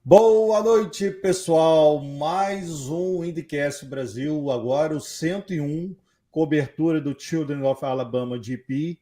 Boa noite, pessoal. Mais um IndyCast Brasil, agora o 101, cobertura do Children of Alabama GP,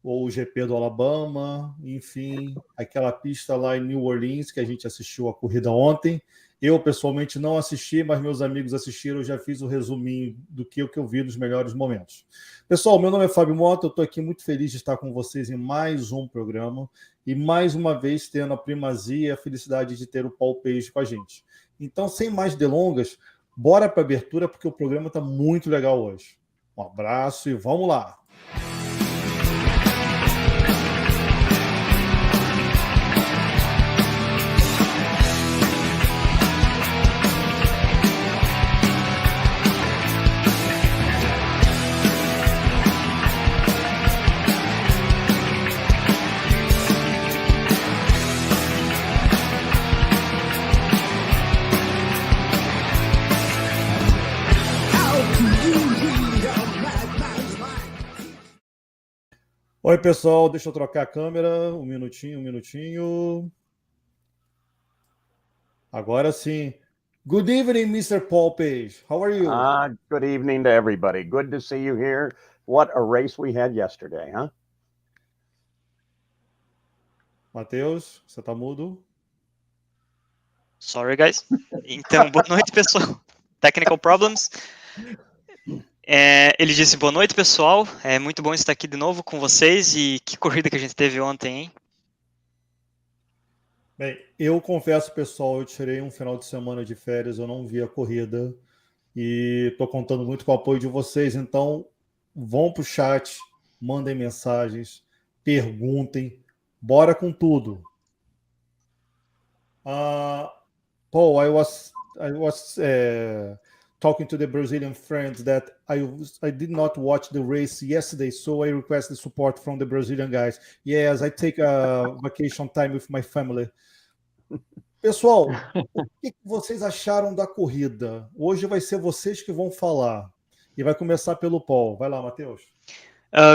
ou o GP do Alabama, enfim, aquela pista lá em New Orleans que a gente assistiu a corrida ontem. Eu, pessoalmente, não assisti, mas meus amigos assistiram. Eu já fiz o resuminho do que eu vi nos melhores momentos. Pessoal, meu nome é Fábio Mota, eu estou aqui muito feliz de estar com vocês em mais um programa e mais uma vez tendo a primazia e a felicidade de ter o Paul Page com a gente. Então, sem mais delongas, bora para a abertura porque o programa está muito legal hoje. Um abraço e vamos lá! Oi, pessoal, deixa eu trocar a câmera, um minutinho. Agora sim. Good evening, Mr. Paul Page. How are you? Good evening to everybody. Good to see you here. What a race we had yesterday, huh? Matheus, você tá mudo? Sorry, guys. Então, boa noite, pessoal. Technical problems. Ele disse boa noite, pessoal. É muito bom estar aqui de novo com vocês. E que corrida que a gente teve ontem, hein? Bem, eu confesso, pessoal, eu tirei um final de semana de férias, eu não vi a corrida e estou contando muito com o apoio de vocês. Então, vão pro chat, mandem mensagens, perguntem, bora com tudo. Paul, I was talking to the Brazilian friends that I did not watch the race yesterday, so I requested support from the Brazilian guys. Yes, I take a vacation time with my family. Pessoal, o que vocês acharam da corrida? Hoje vai ser vocês que vão falar. E vai começar pelo Paul. Vai lá, Matheus.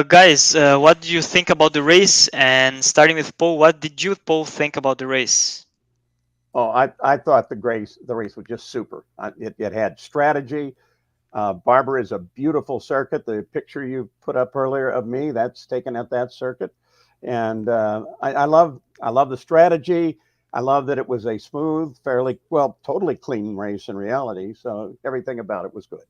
Guys, what do you think about the race? And starting with Paul, what did you, Paul, think about the race? Oh, I thought the race was just super. It had strategy. Barber is a beautiful circuit. The picture you put up earlier of me, that's taken at that circuit. And I love the strategy. I love that it was a smooth, totally clean race in reality. So everything about it was good.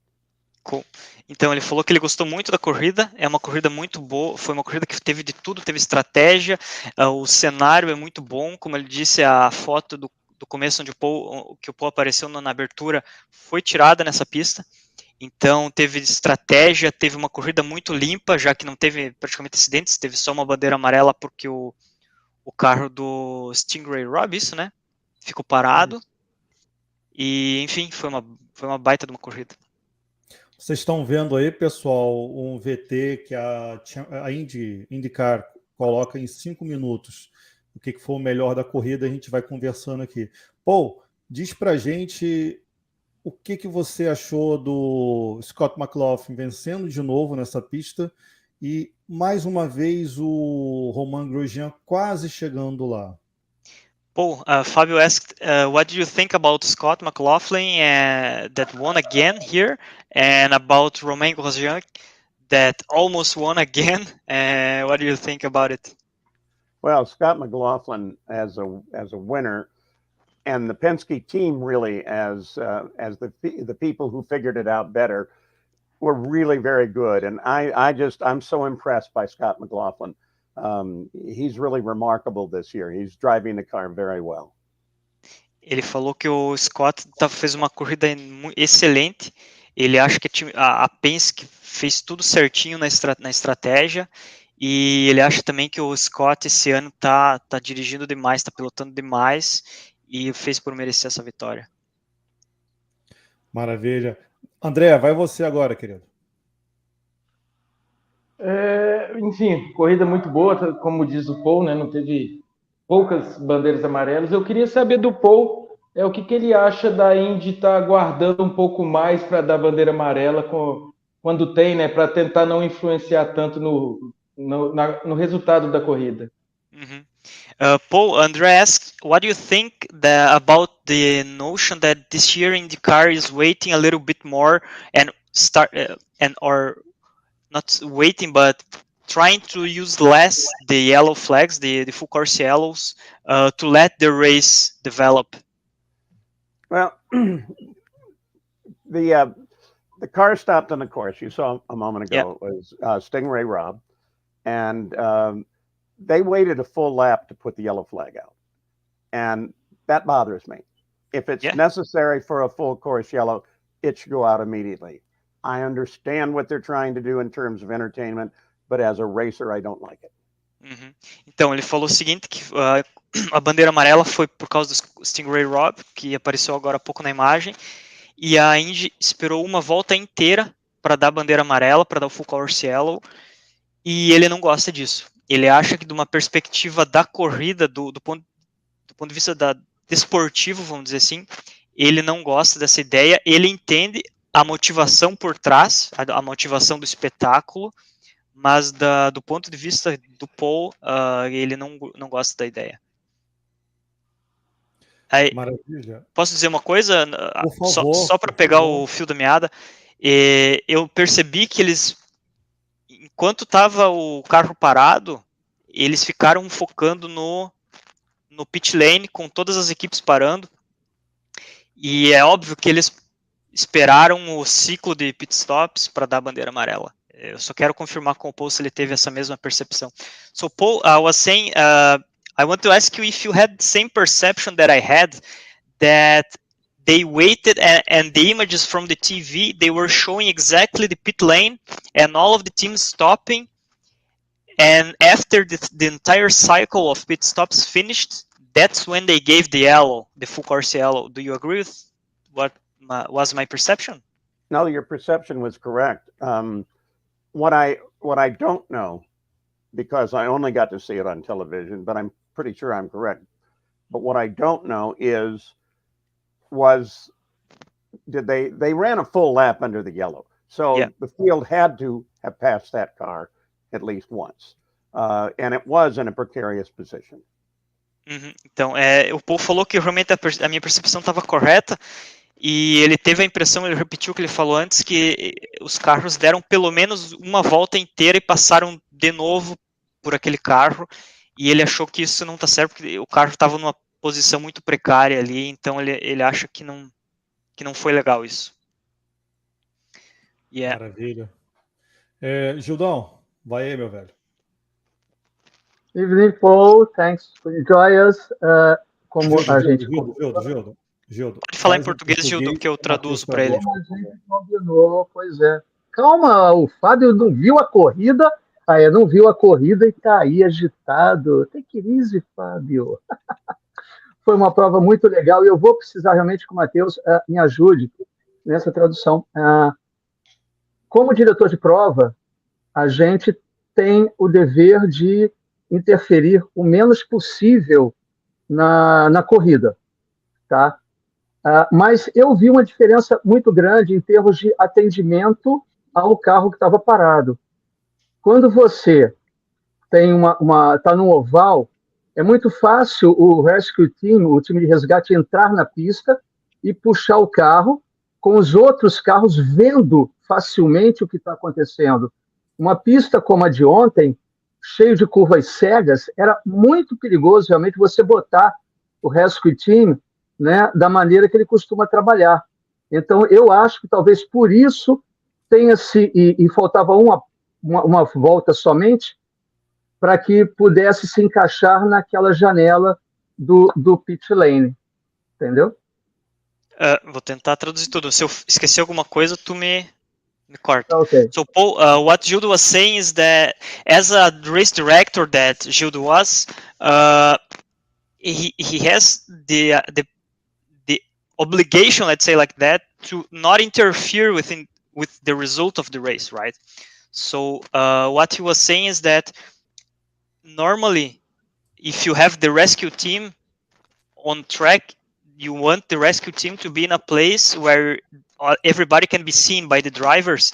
Cool. Então ele falou que ele gostou muito da corrida, é uma corrida muito boa, foi uma corrida que teve de tudo, teve estratégia, o cenário é muito bom, como ele disse, a foto do começo onde o Paul apareceu na abertura foi tirada nessa pista, então teve estratégia, teve uma corrida muito limpa, já que não teve praticamente acidentes, teve só uma bandeira amarela porque o carro do Stingray Rob, isso, né, ficou parado, e enfim, foi uma baita de uma corrida. Vocês estão vendo aí, pessoal, um VT que a IndyCar coloca em 5 minutos. O que foi o melhor da corrida, a gente vai conversando aqui. Paul, diz pra gente o que você achou do Scott McLaughlin vencendo de novo nessa pista e, mais uma vez, o Romain Grosjean quase chegando lá. Paul, Fabio asked, what do you think about Scott McLaughlin that won again here, and about Romain Grosjean that almost won again? What do you think about it? Well, Scott McLaughlin as a winner, and the Penske team really as the people who figured it out better were really very good. And I'm so impressed by Scott McLaughlin. He's really remarkable this year. He's driving the car very well. Ele falou que o Scott fez uma corrida excelente. Ele acha que a Penske fez tudo certinho na estratégia. E ele acha também que o Scott esse ano tá dirigindo demais, tá pilotando demais e fez por merecer essa vitória. Maravilha. André, vai você agora, querido. Enfim, corrida muito boa, como diz o Paul, né? Não teve poucas bandeiras amarelas. Eu queria saber do Paul o que ele acha da Indy estar aguardando um pouco mais para dar bandeira amarela quando tem, né? Para tentar não influenciar tanto no resultado da corrida. Uhum. Paul, Andre asks, what do you think about the notion that this year IndyCar is waiting a little bit more and or not waiting, but trying to use less the yellow flags, the full course yellows, to let the race develop? Well, the car stopped on the course you saw a moment ago. It was Stingray Rob, and they waited a full lap to put the yellow flag out, and that bothers me. If it's necessary for a full course yellow, it should go out immediately. I understand what they're trying to do in terms of entertainment, but as a racer, I don't like it. Uhum. Então, ele falou o seguinte, que a bandeira amarela foi por causa do Stingray Rob, que apareceu agora há pouco na imagem, e a Indy esperou uma volta inteira para dar a bandeira amarela, para dar o full course yellow, e ele não gosta disso. Ele acha que de uma perspectiva da corrida, do ponto de vista desportivo, vamos dizer assim, ele não gosta dessa ideia, ele entende a motivação por trás, a motivação do espetáculo, mas do ponto de vista do Paul, ele não gosta da ideia. Aí, Maravilha. Posso dizer uma coisa? Por favor, só para pegar o fio da meada, eu percebi que eles, enquanto estava o carro parado, eles ficaram focando no pit lane, com todas as equipes parando, e é óbvio que eles esperaram o ciclo de pit stops para dar a bandeira amarela. Eu só quero confirmar com o Paul se ele teve essa mesma percepção. So Paul, I was saying, I want to ask you if you had the same perception that I had, that they waited and the images from the TV, they were showing exactly the pit lane and all of the teams stopping, and after the entire cycle of pit stops finished, that's when they gave the yellow, the full course yellow. Do you agree with what was my perception? No, your perception was correct. What I don't know, because I only got to see it on television, but I'm pretty sure I'm correct. But what I don't know did they ran a full lap under the yellow? So the field had to have passed that car at least once, and it was in a precarious position. Uhum. Então, o Paul falou que realmente a minha percepção estava correta. E ele teve a impressão, ele repetiu o que ele falou antes, que os carros deram pelo menos uma volta inteira e passaram de novo por aquele carro, e ele achou que isso não está certo, porque o carro estava numa posição muito precária ali, então ele acha que não foi legal isso. Maravilha. Gildão, vai aí, meu velho. Evening, Paul. Thanks for joining us. Como a gente... Gildo, pode falar em português, Gildo, que eu traduzo para ele. Como a gente combinou, pois é. Calma, o Fábio não viu a corrida. Não viu a corrida e está aí agitado. Take it easy, Fábio. Foi uma prova muito legal e eu vou precisar realmente que o Matheus me ajude nessa tradução. Como diretor de prova, a gente tem o dever de interferir o menos possível na corrida, tá? Mas eu vi uma diferença muito grande em termos de atendimento ao carro que estava parado. Quando você tem está num oval, é muito fácil o rescue team, o time de resgate, entrar na pista e puxar o carro com os outros carros vendo facilmente o que está acontecendo. Uma pista como a de ontem, cheio de curvas cegas, era muito perigoso realmente você botar o rescue team, né, da maneira que ele costuma trabalhar. Então, eu acho que talvez por isso tenha-se, e faltava uma volta somente, para que pudesse se encaixar naquela janela do pit lane. Entendeu? Vou tentar traduzir tudo. Se eu esquecer alguma coisa, tu me corta. Okay. So, Paul, what Gildo was saying is that as a race director that Gildo was, he has the obligation, let's say like that, to not interfere with the result of the race, right? So what he was saying is that normally, if you have the rescue team on track, you want the rescue team to be in a place where everybody can be seen by the drivers.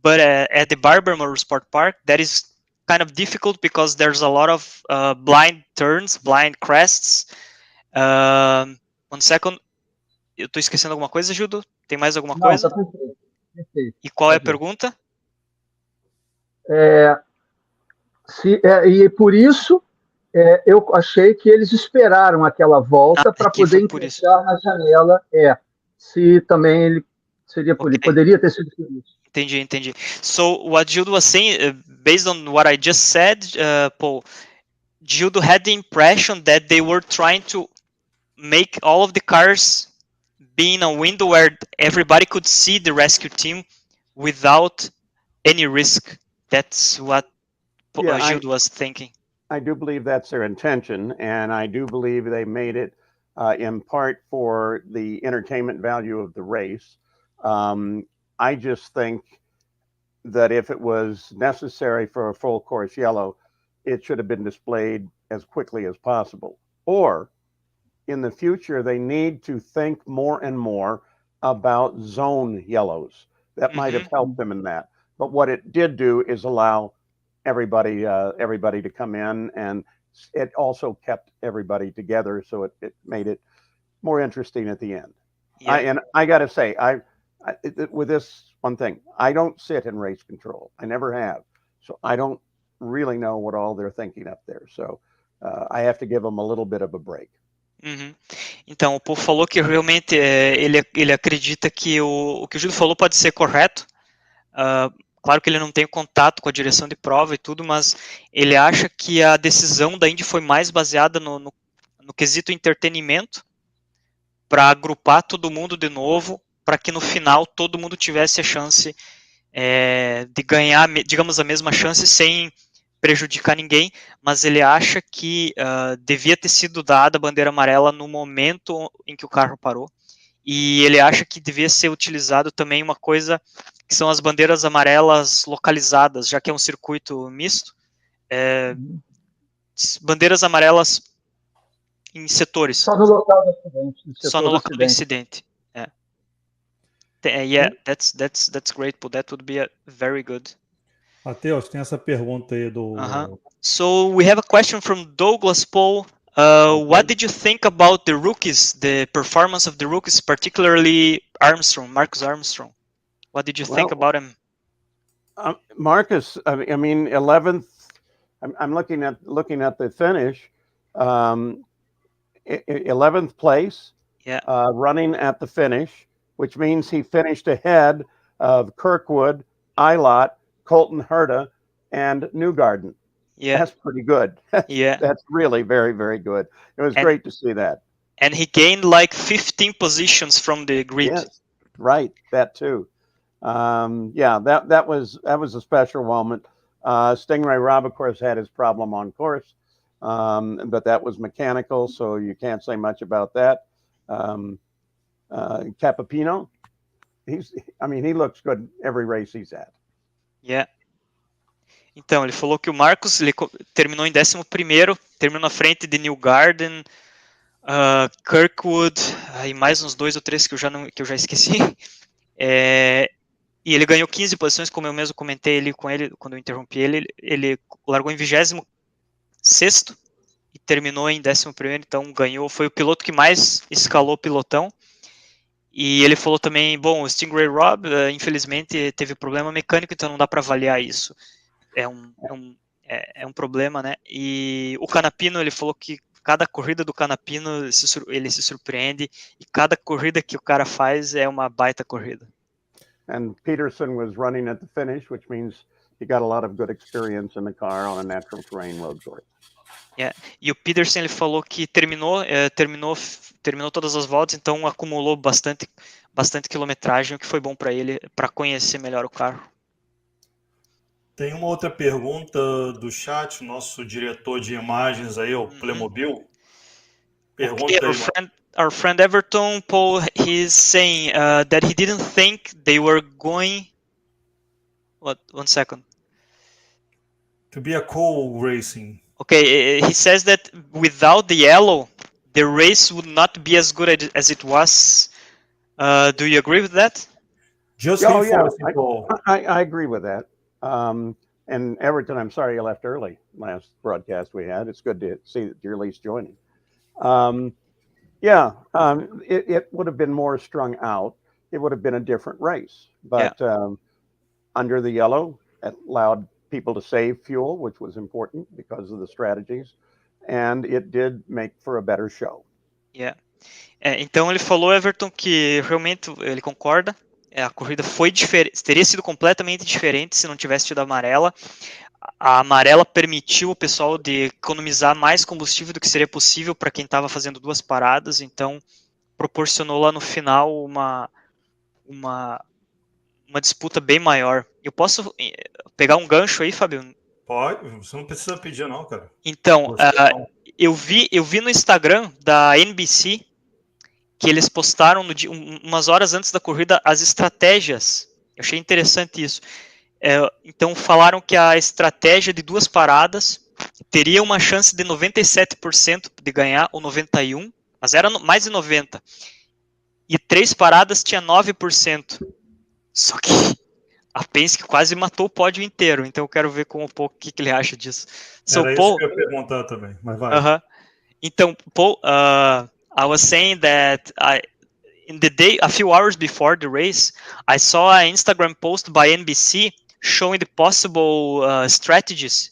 But at the Barber Motorsport Park, that is kind of difficult because there's a lot of blind turns, blind crests. One second. Eu tô esquecendo alguma coisa, Judo? Tem mais alguma Não, coisa? tá perfeito. Perfeito. E qual é a Tá bom. pergunta? E por isso eu achei que eles esperaram aquela volta para aqui poder foi por isso. encaixar na janela. Se também ele seria por Okay. isso, poderia ter sido por isso. Entendi. So what Gildo was saying, based on what I just said, Paul, Gildo had the impression that they were trying to make all of the cars be in a window where everybody could see the rescue team without any risk. That's what Gildo was thinking. I do believe that's their intention, and I do believe they made it in part for the entertainment value of the race. I just think that if it was necessary for a full course yellow, it should have been displayed as quickly as possible. Or in the future, they need to think more and more about zone yellows. That might have helped them in that. But what it did do is allow everybody to come in, and it also kept everybody together, so it made it more interesting at the end. Yeah. I got to say, with this one thing, I don't sit in race control. I never have. So I don't really know what all they're thinking up there. So I have to give them a little bit of a break. Então, o Paul falou que realmente ele acredita que o que o Júlio falou pode ser correto. Claro que ele não tem contato com a direção de prova e tudo, mas ele acha que a decisão da Indy foi mais baseada no quesito entretenimento, para agrupar todo mundo de novo, para que no final todo mundo tivesse a chance de ganhar, digamos, a mesma chance sem prejudicar ninguém, mas ele acha que devia ter sido dada a bandeira amarela no momento em que o carro parou, e ele acha que devia ser utilizado também uma coisa que são as bandeiras amarelas localizadas, já que é um circuito misto, bandeiras amarelas em setores. Só no local do acidente. Só no local do incidente. Yeah, that's great, Paul. That would be very good. Matheus, tem essa pergunta aí do... So we have a question from Douglas, Paul. What did you think about the rookies, the performance of the rookies, particularly Marcus Armstrong? What did you think about him? Marcus, I mean, 11th. I'm looking at the finish. 11th place. Yeah. Running at the finish, which means he finished ahead of Kirkwood, Ilott, Colton Herta, and Newgarden. Yeah. That's pretty good. Yeah. That's really very, very good. It was great to see that. And he gained like 15 positions from the grid. Yes, right. That too. That was a special moment. Stingray Robb, of course, had his problem on course, but that was mechanical, so you can't say much about that. Capapino, he looks good every race he's at. Yeah. Então, ele falou que o Marcos terminou em 11º, terminou na frente de Newgarden, Kirkwood, e mais uns 2 ou 3 que eu já esqueci. E ele ganhou 15 posições, como eu mesmo comentei com ele quando eu interrompi ele. Ele largou em 26º e terminou em 11º, então ganhou. Foi o piloto que mais escalou o pelotão. E ele falou também, bom, o Stingray Robb, infelizmente, teve problema mecânico, então não dá para avaliar isso. É um problema, né? E o Canapino, ele falou que cada corrida do Canapino ele se surpreende, e cada corrida que o cara faz é uma baita corrida. And Peterson was running at the finish, which means he got a lot of good experience in the car on a natural terrain road course. Yeah. E o Peterson, ele falou que terminou todas as voltas, então acumulou bastante quilometragem, o que foi bom para ele, para conhecer melhor o carro. Tem uma outra pergunta do chat, nosso diretor de imagens aí, o Playmobil. Pergunta okay, our friend Everton, Paul, he's saying that he didn't think they were going... One second. To be a co-racing. Okay, he says that without the yellow, the race would not be as good as it was. Do you agree with that? Just I agree with that. And Everton, I'm sorry you left early last broadcast we had. It's good to see that you're at least joining. It would have been more strung out. It would have been a different race. But under the yellow, it allowed people to save fuel, which was important because of the strategies. And it did make for a better show. Yeah. Então ele falou, Everton, que realmente ele concorda. A corrida foi diferente, teria sido completamente diferente se não tivesse tido a amarela. A amarela permitiu o pessoal de economizar mais combustível do que seria possível para quem estava fazendo 2 paradas, então proporcionou lá no final uma disputa bem maior. Eu posso pegar um gancho aí, Fábio? Pode, você não precisa pedir não, cara. Então, eu vi no Instagram da NBC que eles postaram umas horas antes da corrida as estratégias. Eu achei interessante isso. Então falaram que a estratégia de 2 paradas teria uma chance de 97% de ganhar, ou 91%, mas era mais de 90%. E 3 paradas tinha 9%. Só que a Penske quase matou o pódio inteiro, então eu quero ver com o Paul o que ele acha disso. Era isso que eu ia perguntar também, mas vai. Então, Paul, I was saying that in the day, a few hours before the race, I saw an Instagram post by NBC showing the possible strategies,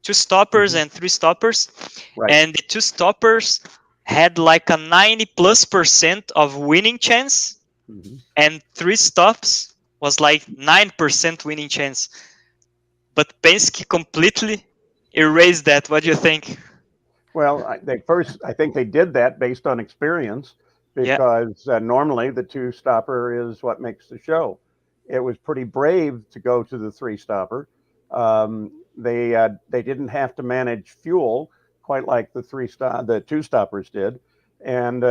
2 stoppers and 3 stoppers, and the 2 stoppers had like a 90+% of winning chance, and 3 stops was like 9% winning chance. But Penske completely erased that. What do you think? Well, I think they did that based on experience, because normally the 2-stopper is what makes the show. It was pretty brave to go to the 3-stopper. They didn't have to manage fuel quite like the 2-stoppers did. And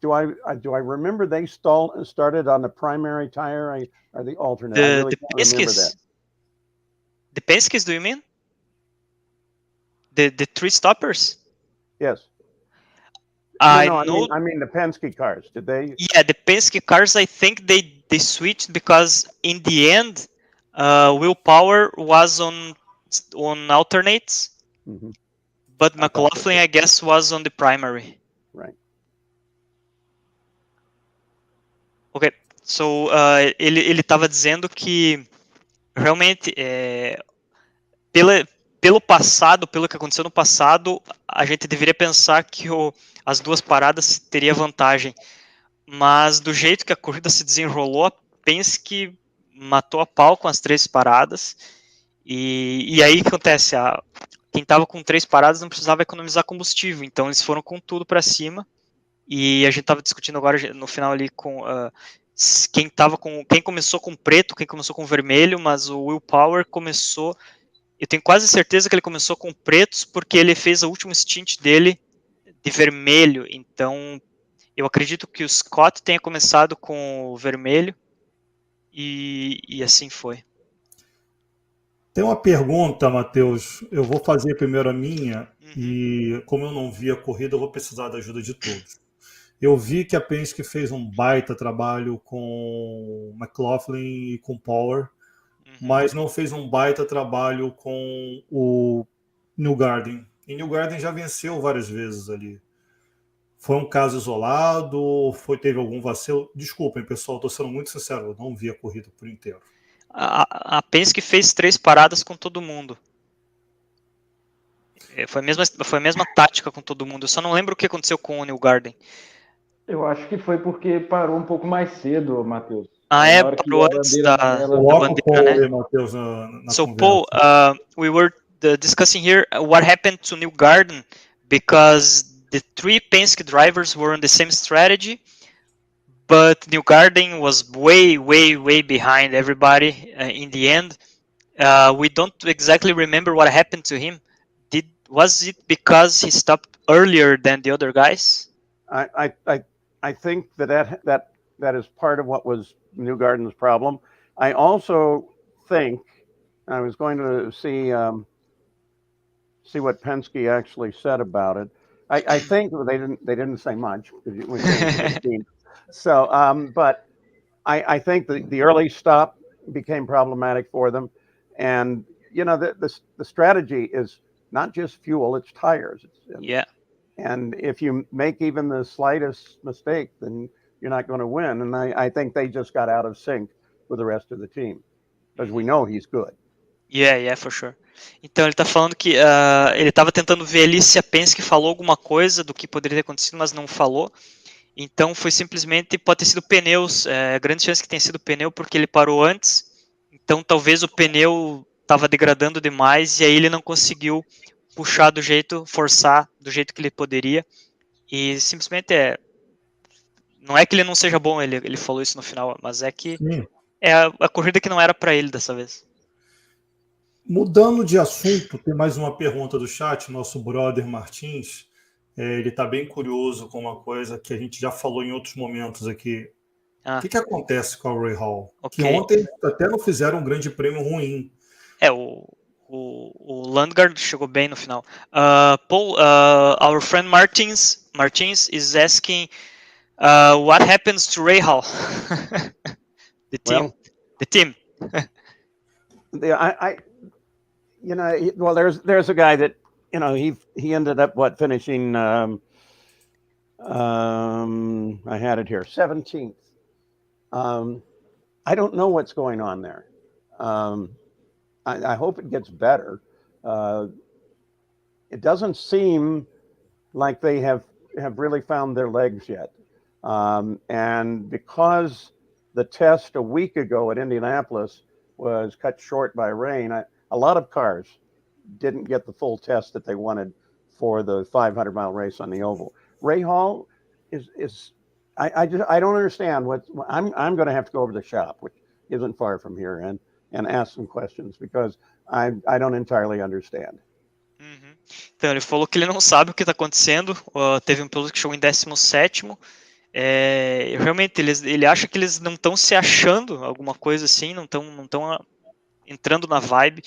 do I remember they started on the primary tire or the alternate? I really don't remember that. The Penskes, do you mean? The 3 stoppers? Yes. I mean the Penske cars. Did they? Yeah, the Penske cars, I think they switched because in the end, willpower was on alternates, but McLaughlin, I guess, was on the primary. Right. Ok, so ele estava dizendo que realmente pelo passado, pelo que aconteceu no passado, a gente deveria pensar que as 2 paradas teria vantagem. Mas do jeito que a corrida se desenrolou, a Penske matou a pau com as 3 paradas. E aí o que acontece? Quem estava com 3 paradas não precisava economizar combustível, então eles foram com tudo para cima. E a gente estava discutindo agora no final ali com quem começou com preto, quem começou com vermelho, mas o Will Power começou. Eu tenho quase certeza que ele começou com pretos porque ele fez o último stint dele de vermelho. Então, eu acredito que o Scott tenha começado com o vermelho e assim foi. Tem uma pergunta, Matheus. Eu vou fazer primeiro a minha e como eu não vi a corrida, eu vou precisar da ajuda de todos. Eu vi que a Penske fez um baita trabalho com McLaughlin e com Power, mas não fez um baita trabalho com o Newgarden. E Newgarden já venceu várias vezes ali. Foi um caso isolado ou teve algum vacilo? Desculpem, pessoal, estou sendo muito sincero, eu não vi a corrida por inteiro. A Penske fez 3 paradas com todo mundo. Foi a mesma tática com todo mundo. Eu só não lembro o que aconteceu com o Newgarden. Eu acho que foi porque parou um pouco mais cedo, Matheus. Parou antes da bandeira, né? Matheus, so, Paul, we were discussing here what happened to Newgarden because the 3 Penske drivers were on the same strategy, but Newgarden was way behind everybody in the end. We don't exactly remember what happened to him. Was it because he stopped earlier than the other guys? I think that is part of what was Newgarden's problem. I also think I was going to see what Penske actually said about it. I think they didn't say much. So, but I think the early stop became problematic for them, And you know, the strategy is not just fuel; it's tires. Yeah. And if you make even the slightest mistake, then you're not going to win. And I think they just got out of sync with the rest of the team because we know he's good. Yeah, for sure. Então ele tá falando que ele tava tentando ver ali se a Penske falou alguma coisa do que poderia ter acontecido, mas não falou. Então foi simplesmente, pode ter sido pneus, grande chance que tenha sido pneu porque ele parou antes. Então talvez o pneu estava degradando demais e aí ele não conseguiu puxar do jeito, forçar do jeito que ele poderia. E simplesmente não é que ele não seja bom, ele falou isso no final, mas é que é a corrida que não era para ele dessa vez. Mudando de assunto, tem mais uma pergunta do chat, nosso brother Martins. Ele está bem curioso com uma coisa que a gente já falou em outros momentos aqui. O que acontece com a Ray Hall? Okay. Que ontem até não fizeram um grande prêmio ruim. O Landgaard chegou bem no final. Paul, our friend Martins is asking what happens to Ray Hall? The team. You know, well, there's a guy that, you know, he ended up finishing. I had it here, 17th. I don't know what's going on there. I hope it gets better. It doesn't seem like they have really found their legs yet. And because the test a week ago at Indianapolis was cut short by rain, a lot of cars didn't get the full test that they wanted for the 500-mile race on the oval. Ray Hall is I don't understand what I'm going to have to go over to the shop, which isn't far from here, and ask some questions because I don't entirely understand. Então ele falou que ele não sabe o que está acontecendo. Teve um piloto que chegou em 17º. Realmente ele acha que eles não estão se achando, alguma coisa assim, não estão entrando na vibe.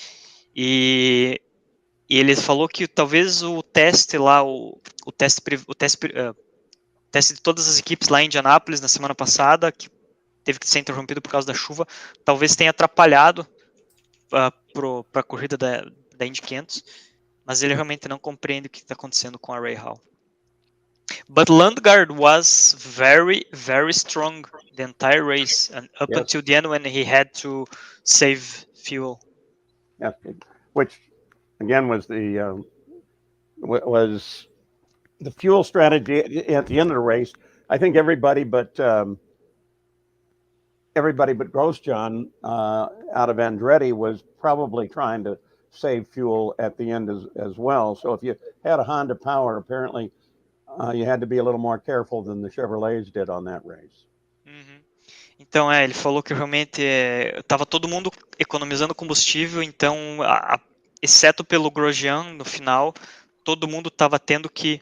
E ele falou que talvez o teste lá, o teste de todas as equipes lá em Indianápolis na semana passada, que teve que ser interrompido por causa da chuva, talvez tenha atrapalhado para a corrida da Indy 500, mas ele realmente não compreende o que está acontecendo com a Ray Hall. But Landgaard was very, very strong the entire race and up until the end when he had to save fuel. Yeah, which again was the fuel strategy at the end of the race. I think everybody but Grosjean out of Andretti was probably trying to save fuel at the end as well. So if you had a Honda Power, apparently you had to be a little more careful than the Chevrolets did on that race. Então, ele falou que realmente estava todo mundo economizando combustível, então, exceto pelo Grosjean no final, todo mundo estava tendo que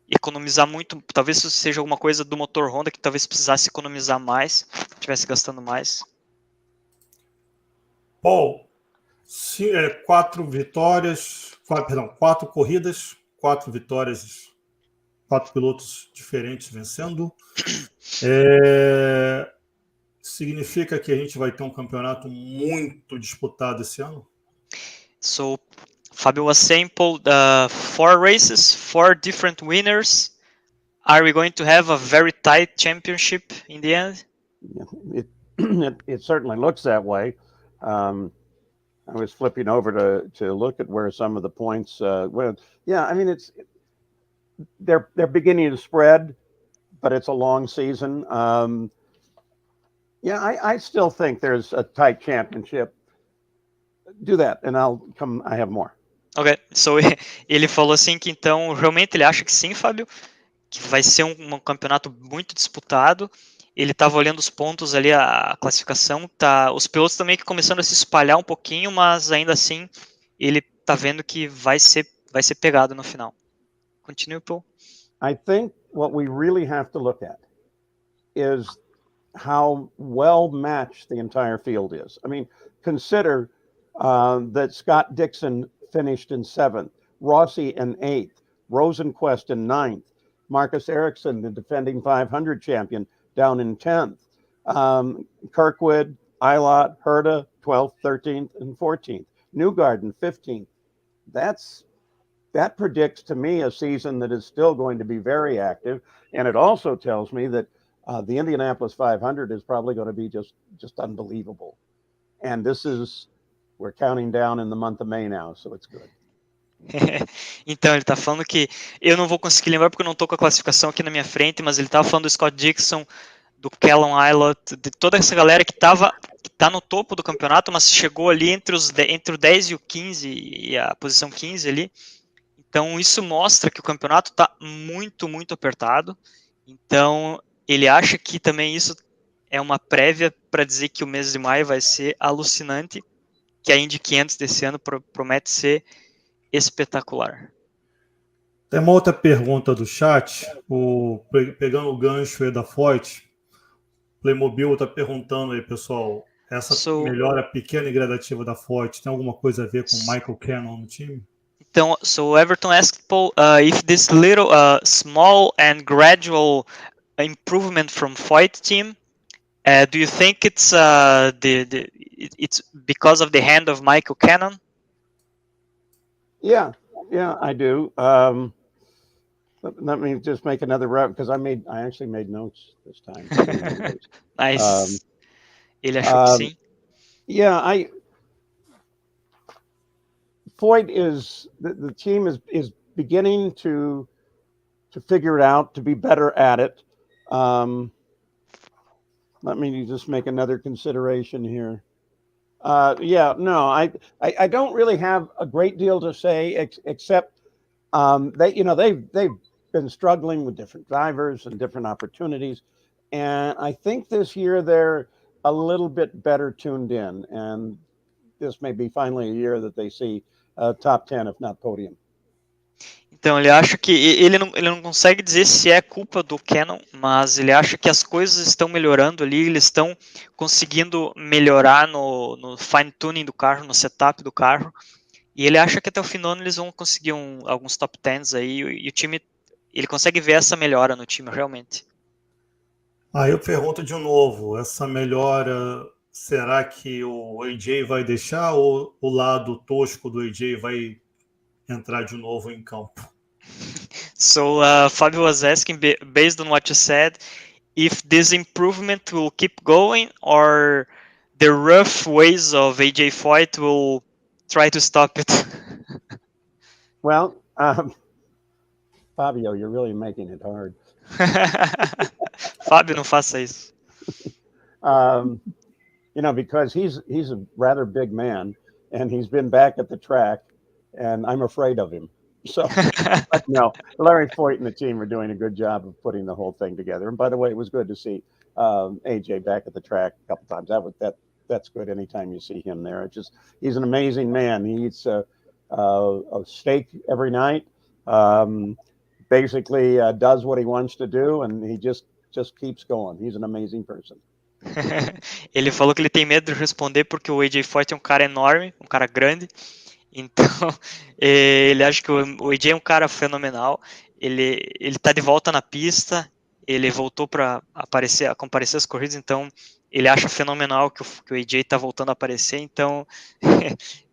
economizar muito. Talvez isso seja alguma coisa do motor Honda que talvez precisasse economizar mais, estivesse gastando mais. Paul, 4 corridas, 4 vitórias, 4 pilotos diferentes vencendo. Significa que a gente vai ter um campeonato muito disputado esse ano? So, Fabio was saying, Paul, 4 races, 4 different winners. Are we going to have a very tight championship in the end? It certainly looks that way. I was flipping over to look at where some of the points went. Yeah, I mean, they're beginning to spread, but it's a long season. I still think there's a tight championship. Do that, and I have more. Ok, so ele falou assim que então realmente ele acha que sim, Fábio, que vai ser um campeonato muito disputado. Ele estava olhando os pontos ali, a classificação, os pilotos também que começando a se espalhar um pouquinho, mas ainda assim ele está vendo que vai ser pegado no final. Continue, Paul. I think what we really have to look at is how well matched the entire field is. I mean, consider that Scott Dixon finished in 7th, Rossi in 8th, Rosenquist in 9th, Marcus Ericsson, the defending 500 champion, down in 10th. Kirkwood, Eilert, Herta, 12th, 13th, and 14th. Newgarden, 15th. That predicts to me a season that is still going to be very active. And it also tells me that the Indianapolis 500 is probably going to be just unbelievable. And we're counting down in the month of May now, so it's good. Então, ele tá falando que eu não vou conseguir lembrar porque eu não tô com a classificação aqui na minha frente, mas ele tava falando do Scott Dixon, do Callum Ilott, de toda essa galera que tá no topo do campeonato, mas chegou ali entre o 10 e o 15 e a posição 15 ali. Então, isso mostra que o campeonato está muito, muito apertado. Então, ele acha que também isso é uma prévia para dizer que o mês de maio vai ser alucinante, que a Indy 500 desse ano promete ser espetacular. Tem uma outra pergunta do chat, pegando o gancho aí da Fique, Playmobil está perguntando aí, pessoal, essa melhora pequena e gradativa da Fique tem alguma coisa a ver com Michael Cannon no time? Então, so Everton asked Paul if this little small and gradual improvement from Fique team, do you think it's it's because of the hand of Michael Cannon? Yeah, I do. Let me just make another route because I actually made notes this time. Nice. Ele achou que sim. Yeah, Foyt the team is beginning to figure it out, to be better at it. Let me just make another consideration here. I don't really have a great deal to say except they've been struggling with different drivers and different opportunities, and I think this year they're a little bit better tuned in, and this may be finally a year that they see top 10, if not podium. Então, ele acha que ele não consegue dizer se é culpa do Cannon, mas ele acha que as coisas estão melhorando ali, eles estão conseguindo melhorar no fine-tuning do carro, no setup do carro, e ele acha que até o fim do ano eles vão conseguir alguns top 10s aí, e o time, ele consegue ver essa melhora no time, realmente. Aí eu pergunto de novo, essa melhora, será que o AJ vai deixar ou o lado tosco do AJ vai entrar de novo em campo? So Fabio was asking, based on what you said, if this improvement will keep going or the rough ways of AJ Foyt will try to stop it. Well, Fabio, you're really making it hard. Fábio, não faça isso. Because he's a rather big man, and he's been back at the track, and I'm afraid of him. So, no, Larry Foyt and the team are doing a good job of putting the whole thing together. And by the way, it was good to see AJ back at the track a couple times. That's good anytime you see him there. He's an amazing man. He eats a steak every night. Basically does what he wants to do, and he just keeps going. He's an amazing person. Ele falou que ele tem medo de responder porque o AJ Foyt é um cara enorme, um cara grande. Então, ele acha que o AJ é um cara fenomenal. Ele tá de volta na pista, ele voltou para comparecer às corridas, então ele acha fenomenal que o AJ tá voltando a aparecer, então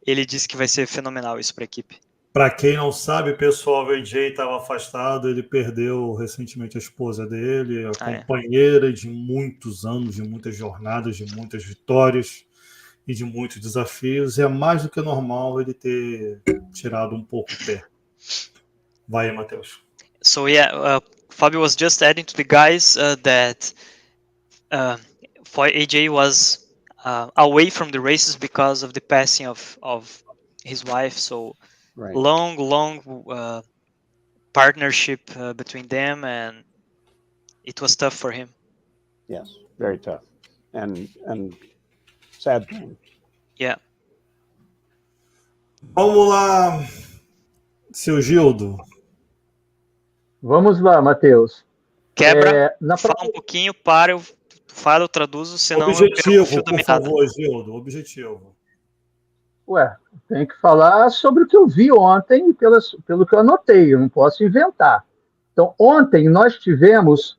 ele disse que vai ser fenomenal isso para a equipe. Para quem não sabe, pessoal, o AJ estava afastado, ele perdeu recentemente a esposa dele, a companheira de muitos anos, de muitas jornadas, de muitas vitórias e de muitos desafios. É mais do que normal ele ter tirado um pouco o pé. Vai aí, Matheus. So Fabio was just adding to the guys that AJ was away from the races because of the passing of his wife, so right. long partnership between them, and it was tough for him. Yes, very tough, and sad thing. Yeah. Vamos lá, seu Gildo. Vamos lá, Matheus. Quebra, fala um pouquinho, eu traduzo, senão objetivo, por favor, Gildo, objetivo. Ué, tem que falar sobre o que eu vi ontem e pelo que eu anotei, eu não posso inventar. Então, ontem nós tivemos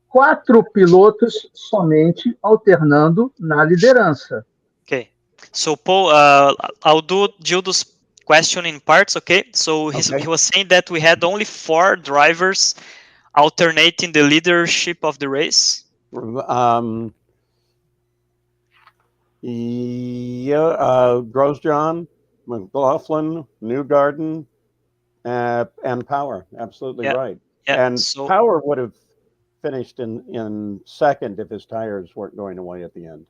4 pilotos somente alternando na liderança. Okay. So Paul, I'll do Gildo's question in parts, okay? So Okay. he was saying that we had only 4 drivers alternating the leadership of the race. Grosjean, McLaughlin, Newgarden, and Power. Absolutely right. And so, Power would have finished in second if his tires weren't going away at the end.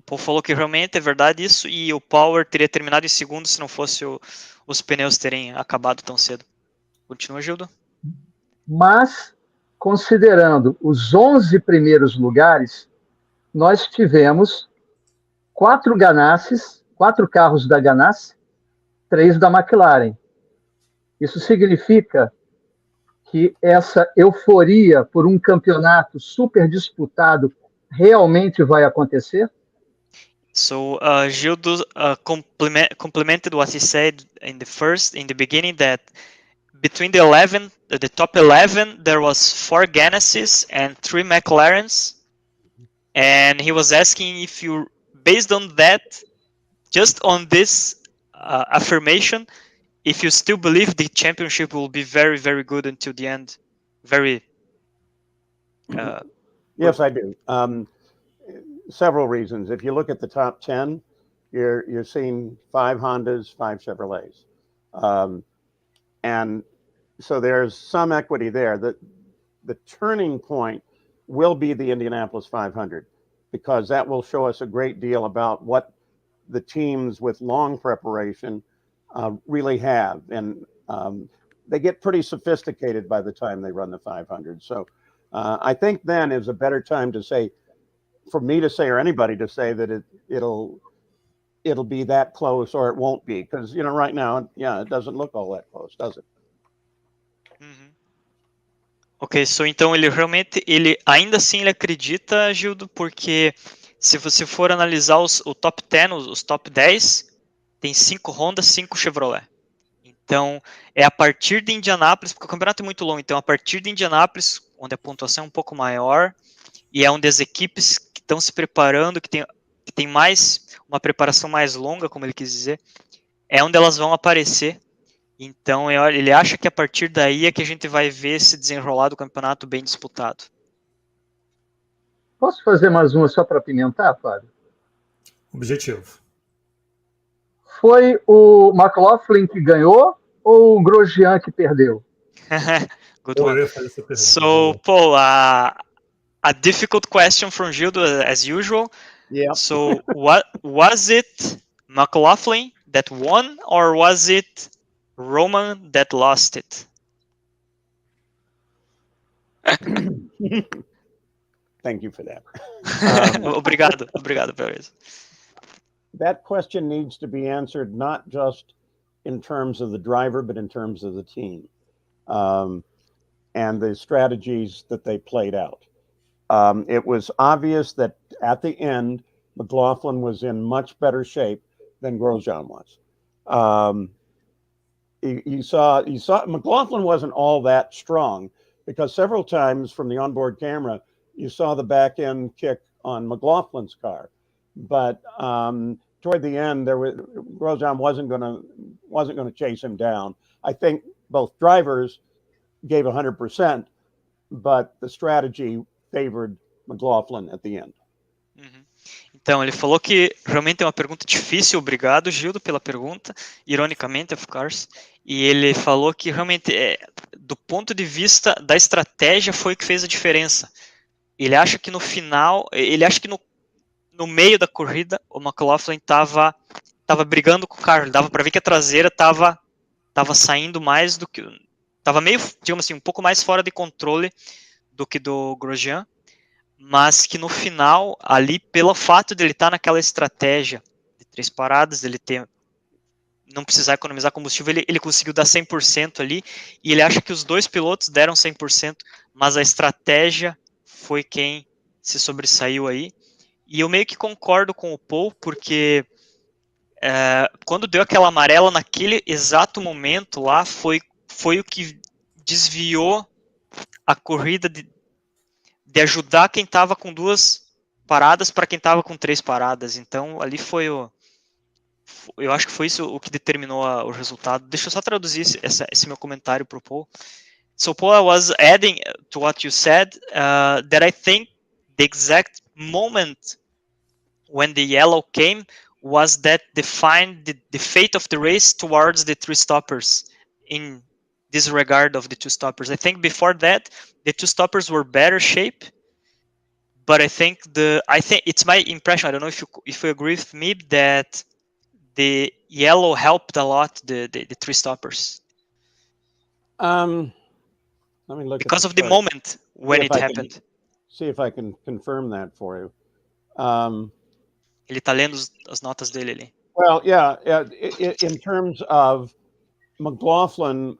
Paul falou que realmente é verdade isso, e o Power teria terminado em segundo se não fosse os pneus terem acabado tão cedo. Continua, Gildo? Mas, considerando os 11 primeiros lugares, nós tivemos 4 Ganassis, 4 carros da Ganassi, 3 da McLaren. Isso significa que essa euforia por um campeonato super disputado realmente vai acontecer? So Gildo complemented what he said in the beginning, that between the top 11, there was 4 Ganassis and 3 McLarens, and he was asking if you, based on that, just on this affirmation, if you still believe the championship will be very, very good until the end. Yes, I do. Several reasons. If you look at the top 10, you're seeing 5 Hondas, 5 Chevrolets. And so there's some equity there. The turning point will be the Indianapolis 500, because that will show us a great deal about what the teams with long preparation really have. And they get pretty sophisticated by the time they run the 500. So I think then is a better time to say, for me to say, or anybody to say, that it'll be that close or it won't be. Because, right now, it doesn't look all that close, does it? Ok, então ele ainda assim ele acredita, Gildo, porque se você for analisar o top 10, os top 10, tem 5 Honda, 5 Chevrolet. Então, é a partir de Indianápolis, porque o campeonato é muito longo, então a partir de Indianápolis, onde a pontuação é um pouco maior, e é onde as equipes que estão se preparando, que tem uma preparação mais longa, como ele quis dizer, é onde elas vão aparecer. Então, ele acha que a partir daí é que a gente vai ver esse desenrolar do campeonato bem disputado. Posso fazer mais uma só para apimentar, Fábio? Objetivo. Foi o McLaughlin que ganhou ou o Grosjean que perdeu? Good one. So, Paul, a difficult question from Gildo, as usual. Yeah. So, was it McLaughlin that won, or was it Roman that lost it? Thank you for that. Obrigado por isso. That question needs to be answered not just in terms of the driver, but in terms of the team and the strategies that they played out. It was obvious that at the end, McLaughlin was in much better shape than Grosjean was. You saw McLaughlin wasn't all that strong, because several times from the onboard camera, you saw the back end kick on McLaughlin's car. But toward the end, Grosjean wasn't going to chase him down. I think both drivers gave 100%, but the strategy favored McLaughlin at the end. Então, ele falou que realmente é uma pergunta difícil. Obrigado, Gildo, pela pergunta. Ironicamente, of course. E ele falou que realmente, do ponto de vista da estratégia, foi o que fez a diferença. Ele acha que no final, no meio da corrida, o McLaughlin estava brigando com o carro. Dava para ver que a traseira estava saindo mais do que... Estava meio, digamos assim, um pouco mais fora de controle do que do Grosjean. Mas que no final, ali, pelo fato de ele estar naquela estratégia de 3 paradas, ele não precisar economizar combustível, ele conseguiu dar 100% ali, e ele acha que os 2 pilotos deram 100%, mas a estratégia foi quem se sobressaiu aí. E eu meio que concordo com o Paul, porque quando deu aquela amarela naquele exato momento lá, foi o que desviou a corrida de ajudar quem estava com 2 paradas para quem estava com 3 paradas. Então, ali eu acho que foi isso o que determinou o resultado. Deixa eu só traduzir esse meu comentário para o Paul. So, Paul, I was adding to what you said that I think the exact moment when the yellow came was that defined the fate of the race towards the 3 stoppers in disregard of the 2 stoppers. I think before that, the 2 stoppers were better shape, but I think it's my impression. I don't know if you agree with me that the yellow helped a lot the 3 stoppers. Let me look because at of the moment when it happened. See if I can confirm that for you. Ele tá lendo as notas dele ali. Well, yeah, in terms of McLaughlin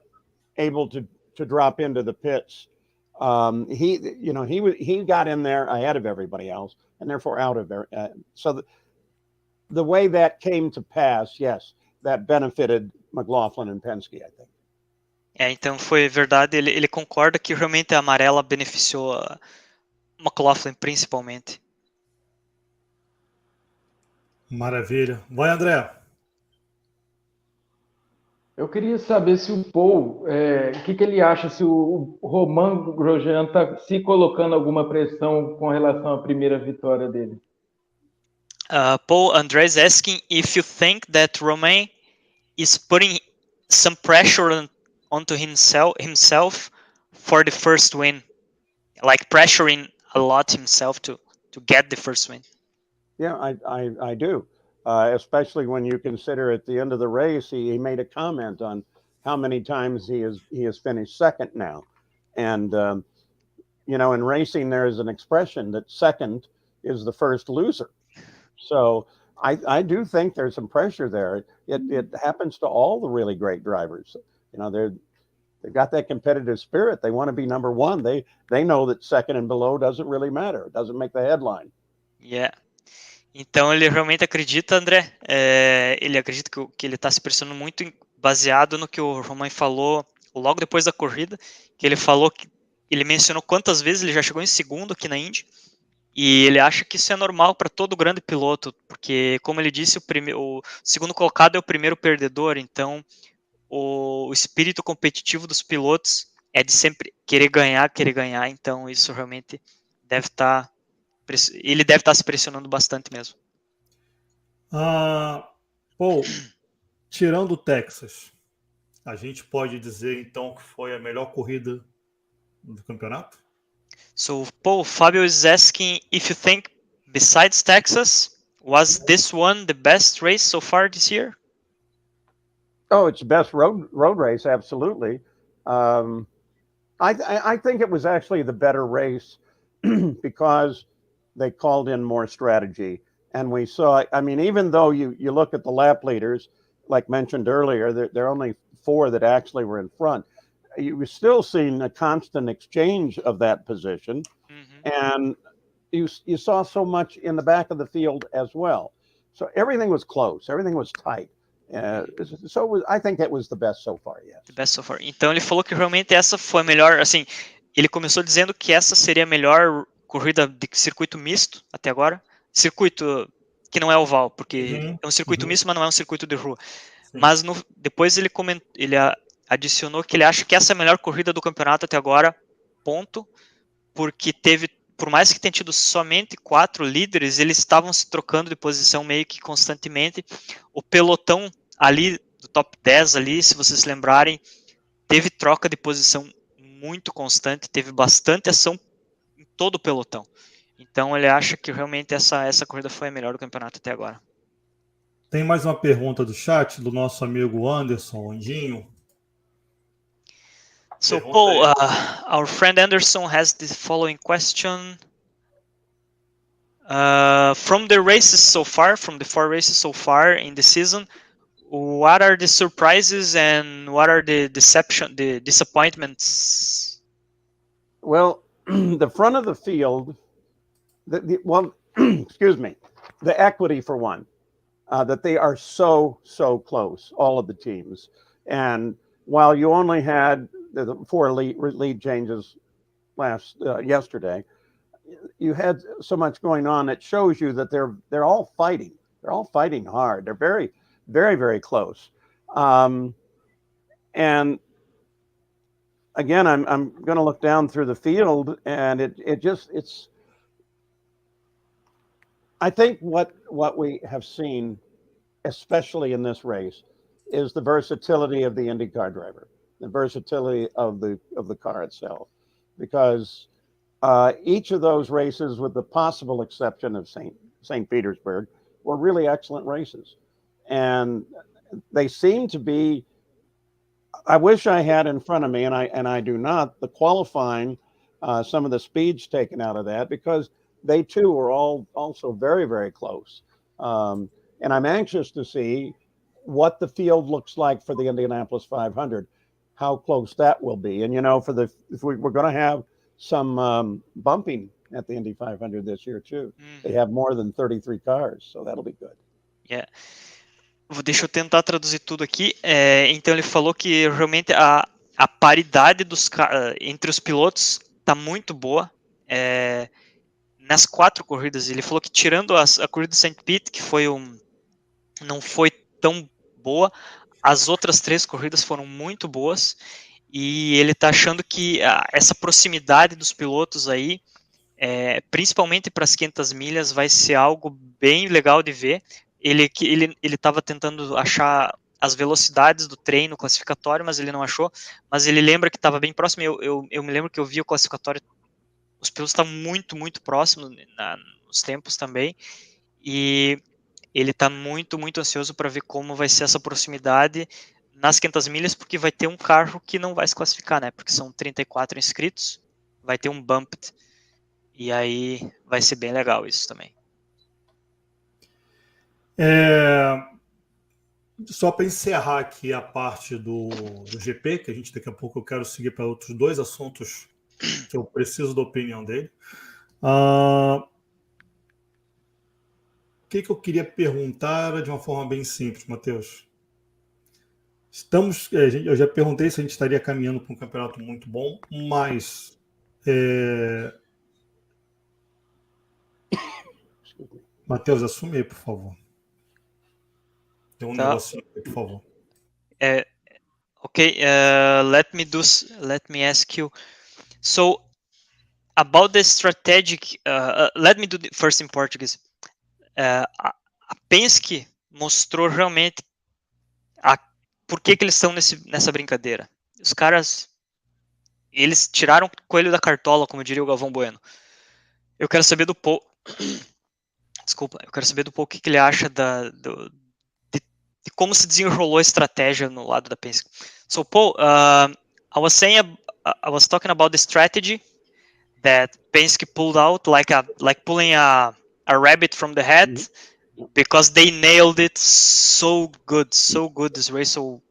able to drop into the pits, he got in there ahead of everybody else, and therefore out of there. So the way that came to pass, yes, that benefited McLaughlin and Penske, I think. Então foi verdade, ele concorda que realmente a amarela beneficiou a McLaughlin principalmente. Maravilha. Vai, André. Eu queria saber se o Paul, o que ele acha, se o Romain Grosjean está se colocando alguma pressão com relação à primeira vitória dele. Paul, André is asking if you think that Romain is putting some pressure onto himself for the first win, like pressuring a lot himself to get the first win. Yeah, I do. Especially when you consider at the end of the race, he made a comment on how many times he has finished second now. And, in racing, there is an expression that second is the first loser. So I do think there's some pressure there. It happens to all the really great drivers. They've got that competitive spirit. They want to be number one. They know that second and below doesn't really matter. It doesn't make the headline. Yeah. Então ele realmente acredita, André, ele acredita que ele está se pressionando muito baseado no que o Romain falou logo depois da corrida, que ele falou que ele mencionou quantas vezes ele já chegou em segundo aqui na Indy, e ele acha que isso é normal para todo grande piloto, porque, como ele disse, o segundo colocado é o primeiro perdedor, então o espírito competitivo dos pilotos é de sempre querer ganhar, então isso realmente ele deve estar se pressionando bastante mesmo. Paul, tirando o Texas, a gente pode dizer então que foi a melhor corrida do campeonato? So, Paul, Fabio is asking if you think, besides Texas, was this one the best race so far this year? Oh, it's the best road race, absolutely. I think it was actually the better race because they called in more strategy. And we saw, even though you look at the lap leaders, like mentioned earlier, there are only 4 that actually were in front. You were still seeing a constant exchange of that position. Mm-hmm. And you saw so much in the back of the field as well. So everything was close. Everything was tight. I think that was the best so far, yes. The best so far. Então ele falou que realmente essa foi a melhor, assim, ele começou dizendo que essa seria a melhor corrida de circuito misto até agora. Circuito que não é oval, porque é um circuito misto, mas não é um circuito de rua. Sim. Mas depois ele adicionou que ele acha que essa é a melhor corrida do campeonato até agora, ponto, porque por mais que tenha tido somente 4 líderes, eles estavam se trocando de posição meio que constantemente. O pelotão ali, do top 10 ali, se vocês se lembrarem, teve troca de posição muito constante, teve bastante ação em todo o pelotão. Então ele acha que realmente essa corrida foi a melhor do campeonato até agora. Tem mais uma pergunta do chat do nosso amigo Anderson Andinho. So, Paul, our friend Anderson has the following question. From the races so far, from the 4 races so far in the season, what are the surprises and what are the disappointments? Well, the front of the field, excuse me, the equity for one, that they are so close, all of the teams. And while you only had the 4 lead changes yesterday, you had so much going on, it shows you that they're all fighting. They're all fighting hard. They're very, very, very close. And again, I'm going to look down through the field, and it's. I think what we have seen, especially in this race, is the versatility of the IndyCar driver, the versatility of the car itself, because each of those races, with the possible exception of St. Petersburg, were really excellent races, and they seem to be. I wish I had in front of me, and I do not, the qualifying, some of the speeds taken out of that, because they too were all also very, very close. And I'm anxious to see what the field looks like for the Indianapolis 500, how close that will be. And, if we're going to have some bumping at the Indy 500 this year too. They have more than 33 cars, so that'll be good. Yeah. Deixa eu tentar traduzir tudo aqui. Então ele falou que realmente a paridade entre os pilotos está muito boa. Nas 4 corridas, ele falou que tirando a corrida de St. Pete, que não foi tão boa, as outras 3 corridas foram muito boas, e ele está achando que essa proximidade dos pilotos aí, principalmente para as 500 milhas, vai ser algo bem legal de ver. Ele estava tentando achar as velocidades do treino classificatório, mas ele não achou. Mas ele lembra que estava bem próximo. Eu me lembro que eu vi o classificatório, os pilotos estavam muito, muito próximos nos tempos também. E ele está muito, muito ansioso para ver como vai ser essa proximidade nas 500 milhas, porque vai ter um carro que não vai se classificar, né? Porque são 34 inscritos, vai ter um bumped. E aí vai ser bem legal isso também. Só para encerrar aqui a parte do GP, que a gente daqui a pouco eu quero seguir para outros 2 assuntos que eu preciso da opinião dele. O que eu queria perguntar de uma forma bem simples, Matheus? Eu já perguntei se a gente estaria caminhando para um campeonato muito bom, mas Matheus, assume aí, por favor. Tem um negocinho aí, por favor. Okay, let me ask you. So, about the strategic, let me do first in Portuguese. A Penske mostrou realmente por que eles estão nessa brincadeira. Os caras, eles tiraram o coelho da cartola, como diria o Galvão Bueno. Eu quero saber do Paul. Desculpa, eu quero saber do Paul o que ele acha de como se desenrolou a estratégia no lado da Penske. So, Paul, I was talking about the strategy that Penske pulled out, like pulling a rabbit from the hat, because they nailed it so good this race. So,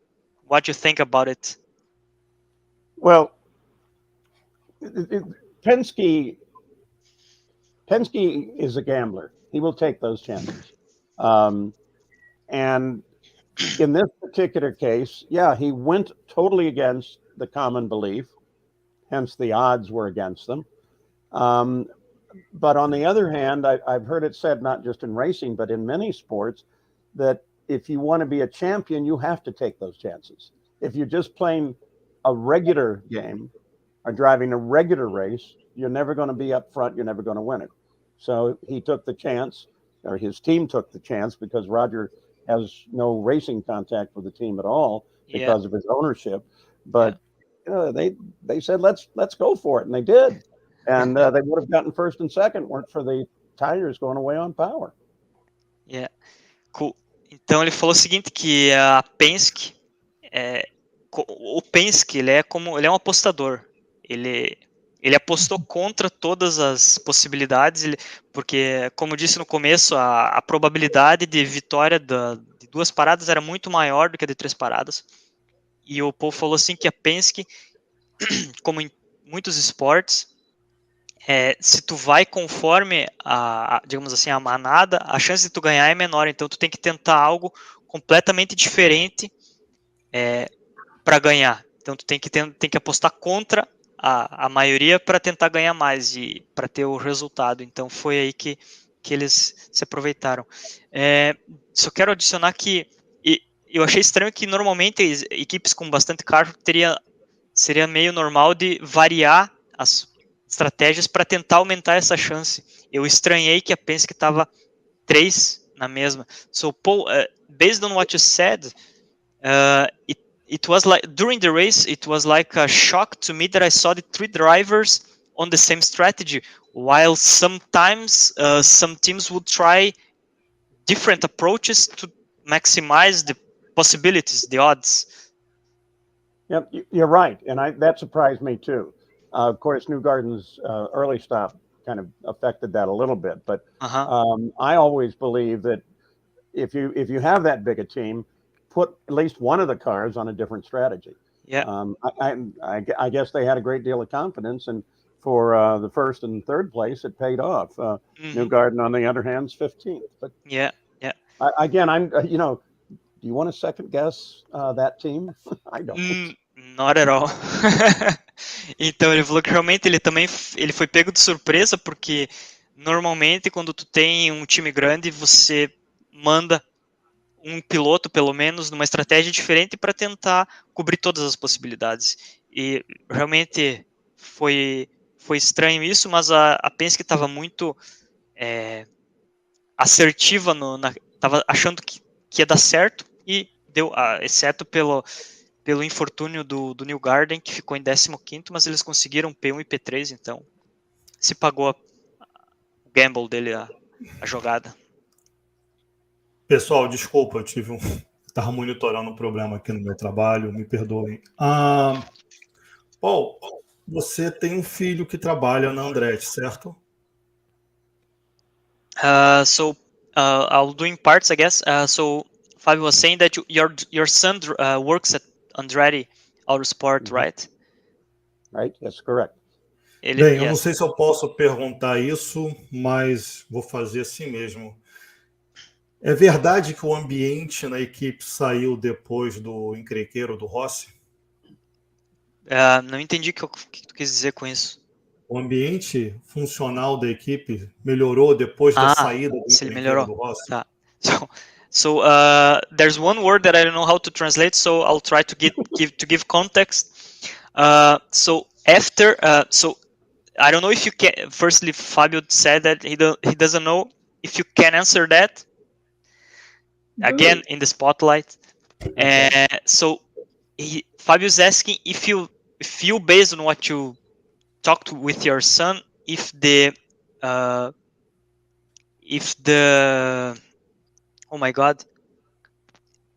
what do you think about it? Well, Penske is a gambler. He will take those chances. And in this particular case, he went totally against the common belief, hence the odds were against them. But on the other hand, I've heard it said, not just in racing, but in many sports, that if you want to be a champion, you have to take those chances. If you're just playing a regular game or driving a regular race, you're never going to be up front, you're never going to win it. So he took the chance, or his team took the chance, because Roger has no racing contact with the team at all because of his ownership. But they said, let's go for it, and they did. And they would have gotten first and second weren't for the tires going away on power. Yeah, cool. Então ele falou o seguinte, que a Penske, o Penske, ele é um apostador. Ele apostou contra todas as possibilidades, porque, como disse no começo, a probabilidade de vitória de 2 paradas era muito maior do que a de 3 paradas. E o Paul falou assim que a Penske, como em muitos esportes, se tu vai conforme digamos assim, a manada, a chance de tu ganhar é menor. Então tu tem que tentar algo completamente diferente para ganhar. Então tu tem que apostar contra a maioria para tentar ganhar mais e para ter o resultado. Então foi aí que eles se aproveitaram. Só quero adicionar que eu achei estranho que normalmente equipes com bastante carro seria meio normal de variar as estratégias para tentar aumentar essa chance. Eu estranhei que a Penske estava 3 na mesma. So, Paul, based on what you said, it was like during the race, it was like a shock to me that I saw the 3 drivers on the same strategy, while sometimes some teams would try different approaches to maximize the possibilities, the odds. Yep, you're right, and that surprised me too. Of course, Newgarden's early stop kind of affected that a little bit, but I always believe that if you have that big a team, put at least one of the cars on a different strategy. Yeah. I guess they had a great deal of confidence, and for the first and third place, it paid off. Newgarden, on the other hand, is 15th. But yeah. Again, I'm do you want to second guess that team? I don't. Not at all. Então ele falou que realmente ele foi pego de surpresa, porque normalmente quando tu tem um time grande, você manda um piloto pelo menos numa estratégia diferente para tentar cobrir todas as possibilidades. E realmente foi estranho isso, mas a Penske estava muito assertiva, estava achando que ia dar certo e deu, exceto pelo infortúnio do Newgarden, que ficou em 15º, mas eles conseguiram P1 e P3, então se pagou o gamble dele, a jogada. Pessoal, desculpa, eu estava monitorando um problema aqui no meu trabalho, me perdoem. Paul, você tem um filho que trabalha na Andretti, certo? So I'll do in parts, I guess. So Fabio was saying that your son works at Andretti Autosport, right? Right, that's correct. Bem, eu não sei se eu posso perguntar isso, mas vou fazer assim mesmo. É verdade que o ambiente na equipe saiu depois do encrenqueiro do Rossi? Não entendi o que tu quis dizer com isso. O ambiente funcional da equipe melhorou depois da saída do encrenqueiro do Rossi? Tá. So there's one word that I don't know how to translate, so I'll try to give context. So after, so I don't know if you can. Firstly, Fabio said that he doesn't know if you can answer that. Again, in the spotlight. So Fabio's asking if you, based on what you talked with your son, if the oh my God,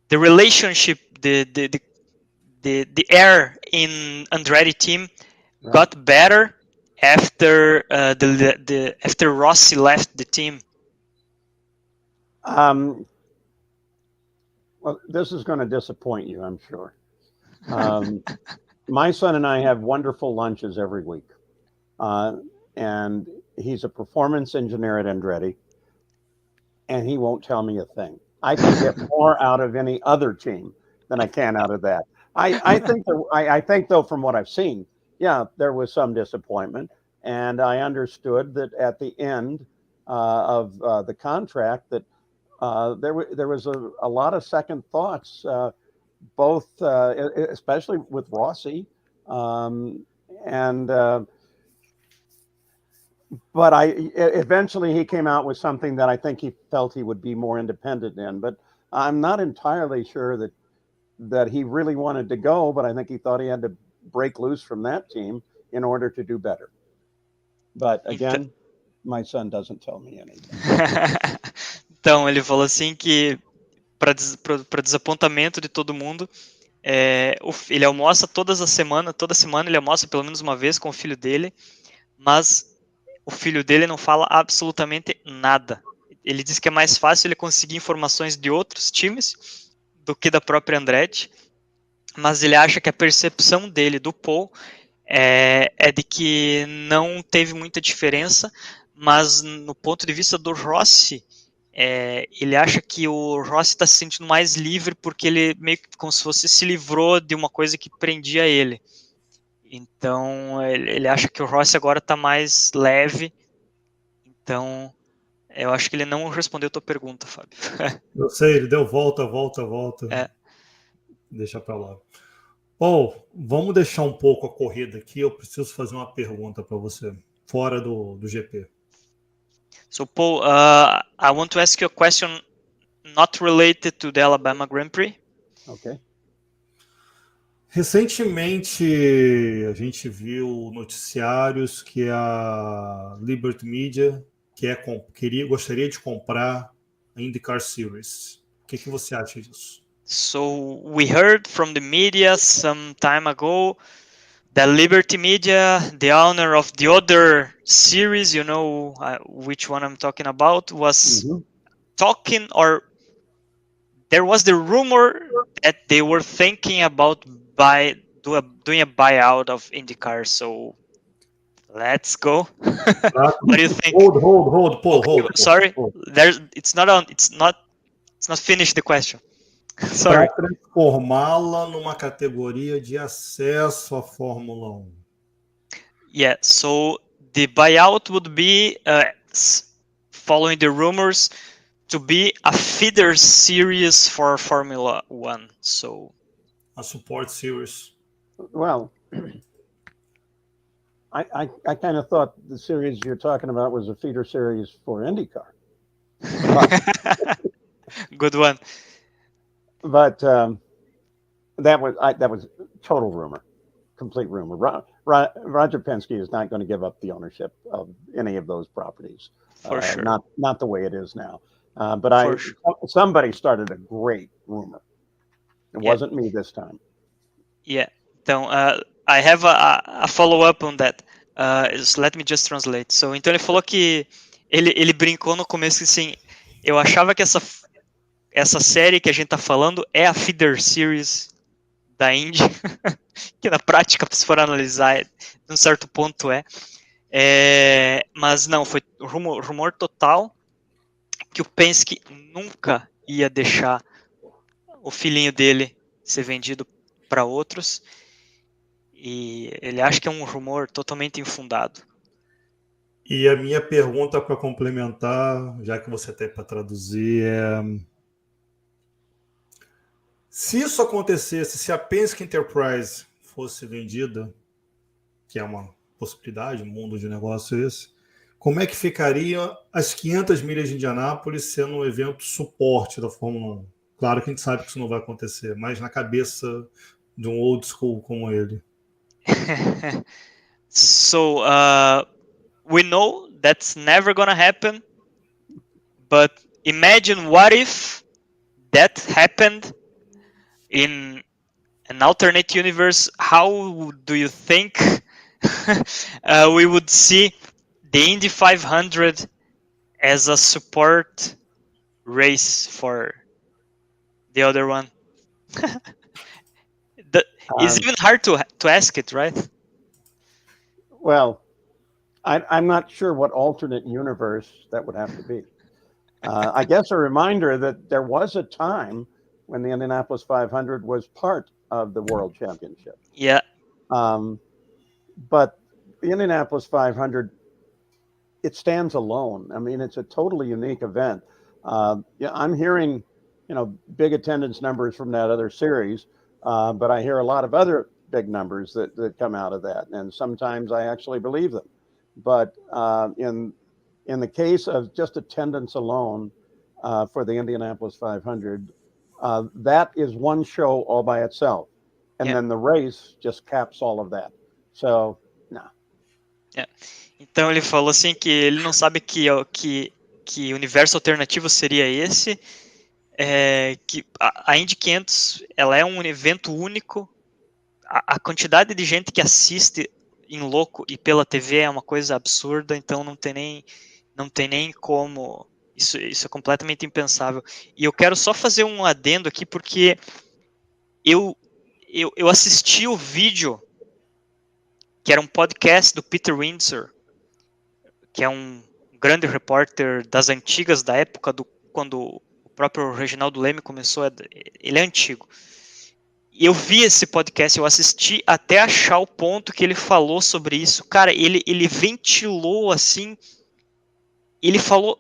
the relationship, the air in Andretti team got better after after Rossi left the team. Well, this is going to disappoint you, I'm sure. My son and I have wonderful lunches every week. And he's a performance engineer at Andretti, and he won't tell me a thing. I can get more out of any other team than I can out of that. I think though, from what I've seen, yeah, there was some disappointment, and I understood that at the end of the contract that there was a lot of second thoughts, both especially with Rossi, but eventually he came out with something that I think he felt he would be more independent in. But I'm not entirely sure that he really wanted to go, but I think he thought he had to break loose from that team in order to do better. But again, my son doesn't tell me anything. Então, ele falou assim que, para desapontamento de todo mundo, ele almoça toda semana ele almoça pelo menos uma vez com o filho dele, mas o filho dele não fala absolutamente nada. Ele diz que é mais fácil ele conseguir informações de outros times do que da própria Andretti, mas ele acha que a percepção dele do Paul é de que não teve muita diferença, mas no ponto de vista do Rossi, ele acha que o Rossi está se sentindo mais livre porque ele meio que como se fosse se livrou de uma coisa que prendia ele. Então, ele acha que o Rossi agora está mais leve. Então, eu acho que ele não respondeu a tua pergunta, Fábio. Eu sei, ele deu volta. É. Deixa para lá. Vamos deixar um pouco a corrida aqui. Eu preciso fazer uma pergunta para você, fora do GP. So, Paul, I want to ask you a question not related to the Alabama Grand Prix. Okay. Recentemente, a gente viu noticiários que a Liberty Media gostaria de comprar a IndyCar Series. O que você acha disso? So we heard from the media some time ago that Liberty Media, the owner of the other series, you know which one I'm talking about, was talking, or there was the rumor that they were thinking about doing a buyout of IndyCar. So let's go. What do you think? Hold, Paul. Okay, Hold. sorry, Hold. it's not finished the question. Sorry. Para transformá-la numa categoria de acesso à Fórmula 1. Yeah, so the buyout would be, following the rumors, to be a feeder series for Formula 1. So A support series. Well, I kind of thought the series you're talking about was a feeder series for IndyCar. good one. But that was total rumor, complete rumor. Roger Penske is not going to give up the ownership of any of those properties. For sure. Not the way it is now. But somebody started a great rumor. It wasn't me this time. Yeah. Então, I have a follow-up on that. Let me just translate. So, então ele falou que ele brincou no começo que assim, eu achava que essa série que a gente tá falando é a feeder series da Indy, que na prática, se for analisar, de um certo ponto mas não, foi rumor total que o Penske nunca ia deixar o filhinho dele ser vendido para outros, e ele acha que é um rumor totalmente infundado. E a minha pergunta para complementar, já que você tem para traduzir, se isso acontecesse, se a Penske Enterprise fosse vendida, que é uma possibilidade, um mundo de negócio esse, como é que ficaria as 500 milhas de Indianápolis sendo um evento suporte da Fórmula 1? Claro que a gente sabe que isso não vai acontecer, mas na cabeça de um old school como ele. So, we know that's never gonna happen, but imagine what if that happened in an alternate universe. How do you think we would see the Indy 500 as a support race for the other one? It's even hard to ask it, right? Well, I'm not sure what alternate universe that would have to be. I guess a reminder that there was a time when the Indianapolis 500 was part of the World Championship. Yeah. But the Indianapolis 500, it stands alone. I mean, it's a totally unique event. I'm hearing, big attendance numbers from that other series, but I hear a lot of other big numbers that come out of that, and sometimes I actually believe them. But in the case of just attendance alone for the Indianapolis 500, that is one show all by itself, and then the race just caps all of that. So, no. Yeah. Então ele falou assim que ele não sabe que universo alternativo seria esse, que a Indy 500 ela é um evento único. A quantidade de gente que assiste em loco e pela TV é uma coisa absurda, então não tem nem como, isso é completamente impensável. E eu quero só fazer um adendo aqui, porque eu assisti o vídeo, que era um podcast do Peter Windsor, que é um grande repórter das antigas, da época quando o próprio Reginaldo Leme começou, ele é antigo. eu vi esse podcast, eu assisti até achar o ponto que ele falou sobre isso. Cara, ele ventilou assim, ele falou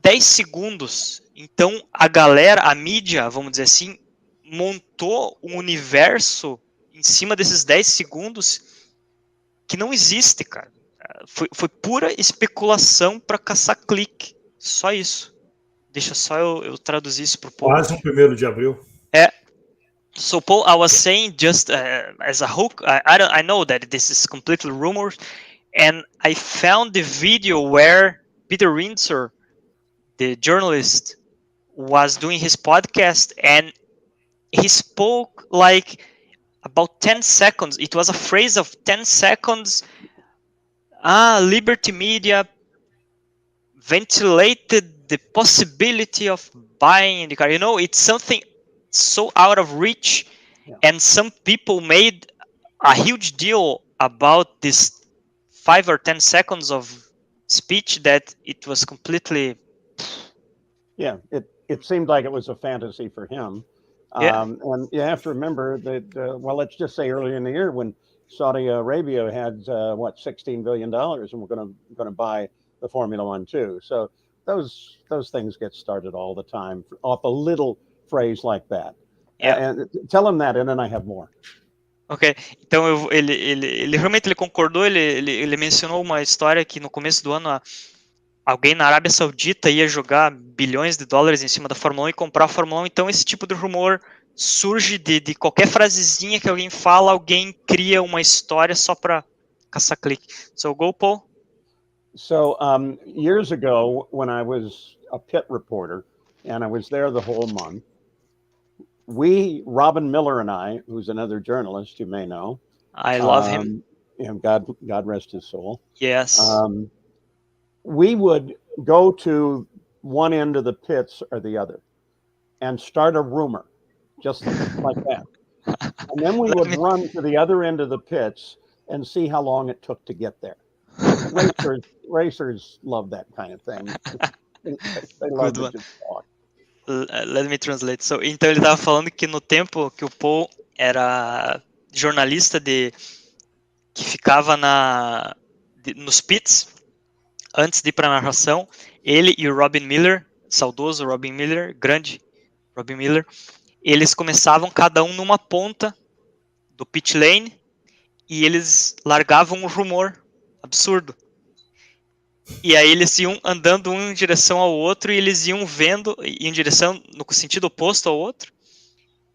10 segundos. Então, a galera, a mídia, vamos dizer assim, montou um universo em cima desses 10 segundos que não existe, cara. Foi pura especulação para caçar clique. Só isso. Deixa só eu traduzir isso pro Paul. Quase um 1º de abril. So Paul, I was saying just as a hook, I know that this is completely rumors, and I found the video where Peter Windsor, the journalist, was doing his podcast, and he spoke like about 10 seconds. It was a phrase of 10 seconds. Liberty Media ventilated the possibility of buying the car. You know, it's something so out of reach, and some people made a huge deal about this 5 or 10 seconds of speech that it was completely. Yeah, it seemed like it was a fantasy for him. And you have to remember that, well, let's just say earlier in the year when Saudi Arabia had, $16 billion, and we're going to buy the Formula One too. So those things get started all the time off a little phrase like that. And tell him that, and then I have more. Ok, então ele realmente concordou, ele mencionou uma história que no começo do ano alguém na Arábia Saudita ia jogar bilhões de dólares em cima da Fórmula 1 e comprar a Fórmula 1, então esse tipo de rumor surge de qualquer frasezinha que alguém fala, alguém cria uma história só para caçar clique. So go, Paul. So years ago, when I was a pit reporter, and I was there the whole month, Robin Miller and I, who's another journalist you may know. I love him. And God rest his soul. Yes. We would go to one end of the pits or the other and start a rumor, just like that. And then we would run to the other end of the pits and see how long it took to get there. Racers love that kind of thing. They love to just talk. Let me translate. So, então ele estava falando que no tempo que o Paul era jornalista que ficava nos pits, antes de ir para a narração, ele e o Robin Miller, saudoso Robin Miller, grande Robin Miller, eles começavam cada um numa ponta do pit lane e eles largavam um rumor absurdo. E aí eles iam andando um em direção ao outro e eles iam vendo em direção, no sentido oposto ao outro,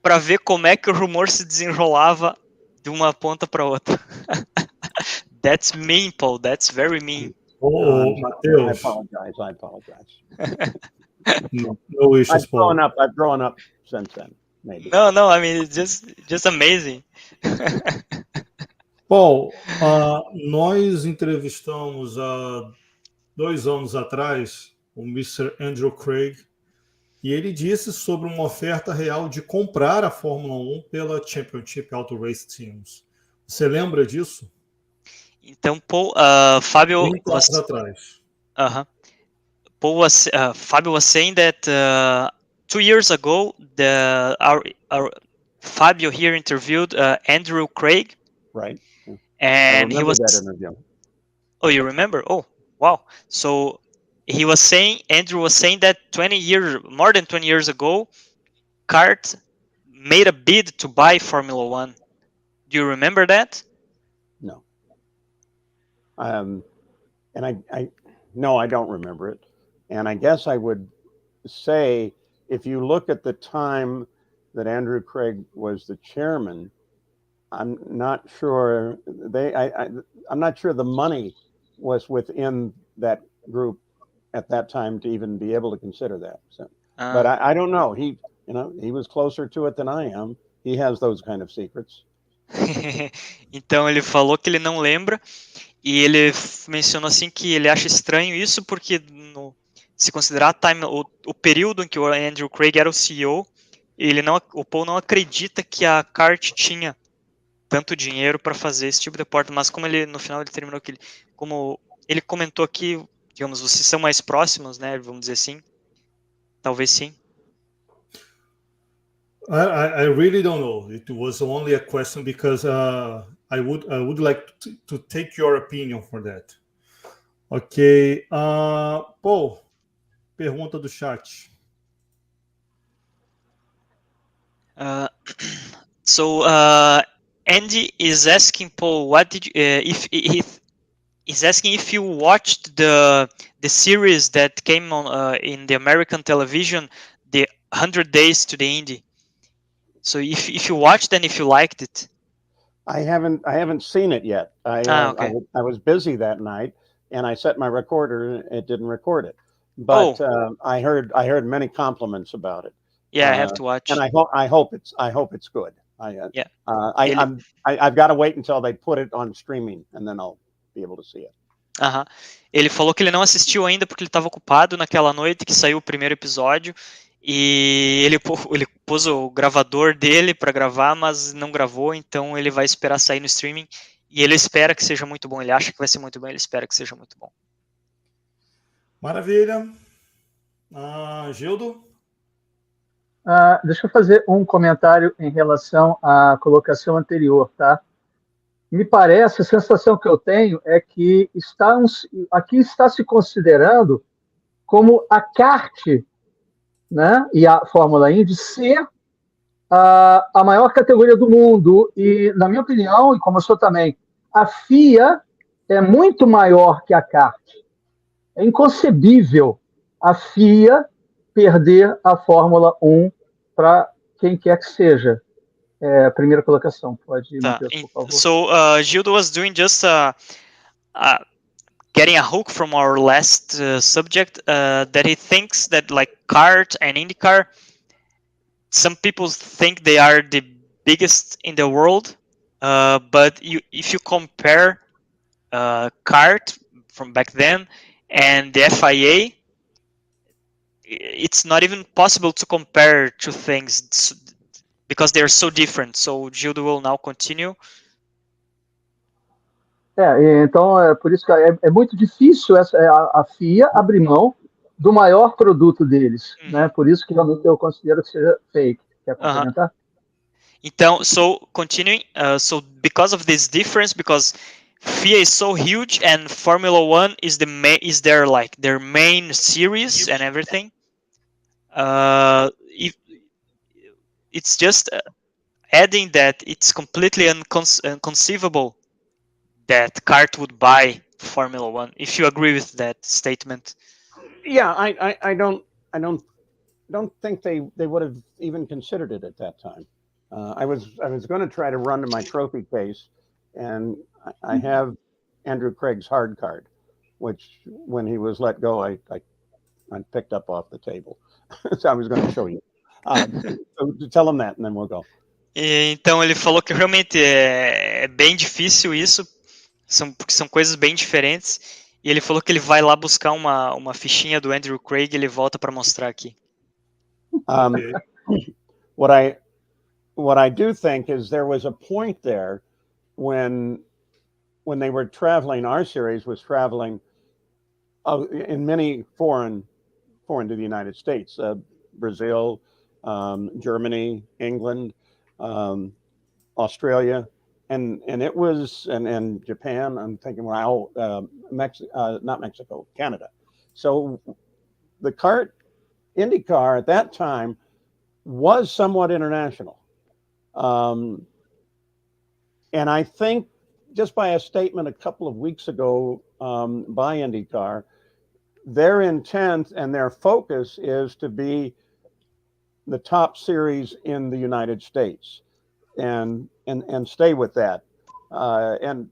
para ver como é que o rumor se desenrolava de uma ponta para outra. That's mean, Paul. That's very mean. Mateus. I apologize. No issues, Paul. I've grown up since then, maybe. No, I mean, it's just amazing. Paul, nós entrevistamos há 2 anos atrás o Mr. Andrew Craig e ele disse sobre uma oferta real de comprar a Fórmula 1 pela Championship Auto Race Teams. Você lembra disso? Então, Paul, Fábio Fábio was saying that 2 years ago, our Fábio here interviewed Andrew Craig. Right. And he was that interview. Oh, you remember? Oh, wow. So Andrew was saying that more than 20 years ago, CART made a bid to buy Formula One. Do you remember that? No. And I don't remember it. And I guess I would say, if you look at the time that Andrew Craig was the chairman, I'm not sure I'm not sure the money was within that group at that time to even be able to consider that. So, but I don't know. He was closer to it than I am. He has those kind of secrets. Então ele falou que ele não lembra e ele mencionou assim que ele acha estranho isso porque se considerar o período em que o Andrew Craig era o CEO, o Paul não acredita que a CART tinha tanto dinheiro para fazer esse tipo de porta, mas como no final ele terminou que como ele comentou aqui, digamos, vocês são mais próximos, né, vamos dizer assim, talvez sim. I really don't know. It was only a question because I would like to take your opinion for that. Ok. Paul, pergunta do chat. So Andy is asking Paul, what did you, if he's asking if you watched the series that came on in the American television, the 100 Days to the Indy. So if you watched and if you liked it. I haven't seen it yet. Okay. I was busy that night, and I set my recorder, and it didn't record it. But I heard many compliments about it. Yeah, I have to watch. And I hope it's good. Yeah. I've got to wait until they put it on streaming, and then I'll be able to see it. Ele falou que ele não assistiu ainda porque ele estava ocupado naquela noite que saiu o primeiro episódio e ele pôs o gravador dele para gravar, mas não gravou, então ele vai esperar sair no streaming e ele espera que seja muito bom. Ele acha que vai ser muito bom, ele espera que seja muito bom. Maravilha. Gildo? Deixa eu fazer um comentário em relação à colocação anterior, tá? Me parece, a sensação que eu tenho é que aqui está se considerando como a kart, né, e a Fórmula Indy ser a maior categoria do mundo. E, na minha opinião, e como eu sou também, a FIA é muito maior que a kart. É inconcebível a FIA perder a Fórmula 1 para quem quer que seja. Primeira colocação, pode, Matheus, por favor. So, Gildo was doing just getting a hook from our last subject, that he thinks that like kart and IndyCar, some people think they are the biggest in the world, but if you compare kart from back then and the FIA, it's not even possible to compare two things because they're so different. So Gildo will now continue. Então, por isso que é muito difícil a FIA abrir mão do maior produto deles, né? Por isso que realmente eu considero que seja fake. Quer complementar? Então, so continuing, so because of this difference, because FIA is so huge and Formula One is their main series and everything. It's just adding that it's completely inconceivable that kart would buy Formula One. If you agree with that statement. Yeah, I don't think they would have even considered it at that time. I was going to try to run to my trophy case, and I have Andrew Craig's hard card, which when he was let go, I picked up off the table. So I was going to show you. So tell him that, and then we'll go. Então ele falou que realmente é bem difícil isso, porque são coisas bem diferentes. E ele falou que ele vai lá buscar uma fichinha do Andrew Craig e ele volta para mostrar aqui. What I do think is there was a point there when they were traveling. Our series was traveling in many foreign to the United States, Brazil, Germany, England, Australia, and it was and Japan. I'm thinking, wow, not Mexico, Canada. So the IndyCar at that time was somewhat international. And I think just by a statement a couple of weeks ago by IndyCar, their intent and their focus is to be the top series in the United States and stay with that. And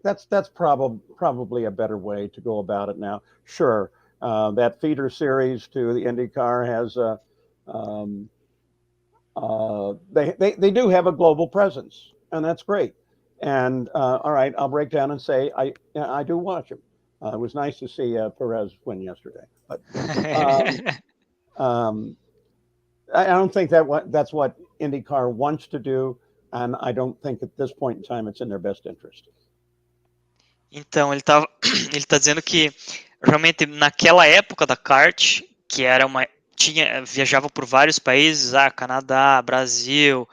that's probably a better way to go about it now. Sure, that feeder series to the IndyCar has they do have a global presence, and that's great. And all right, I'll break down and say I do watch them. It was nice to see Perez win yesterday, but I don't think that's what IndyCar wants to do, and I don't think at this point in time it's in their best interest. Então ele tá dizendo que realmente naquela época da kart, que viajava por vários países, Canadá, Brasil,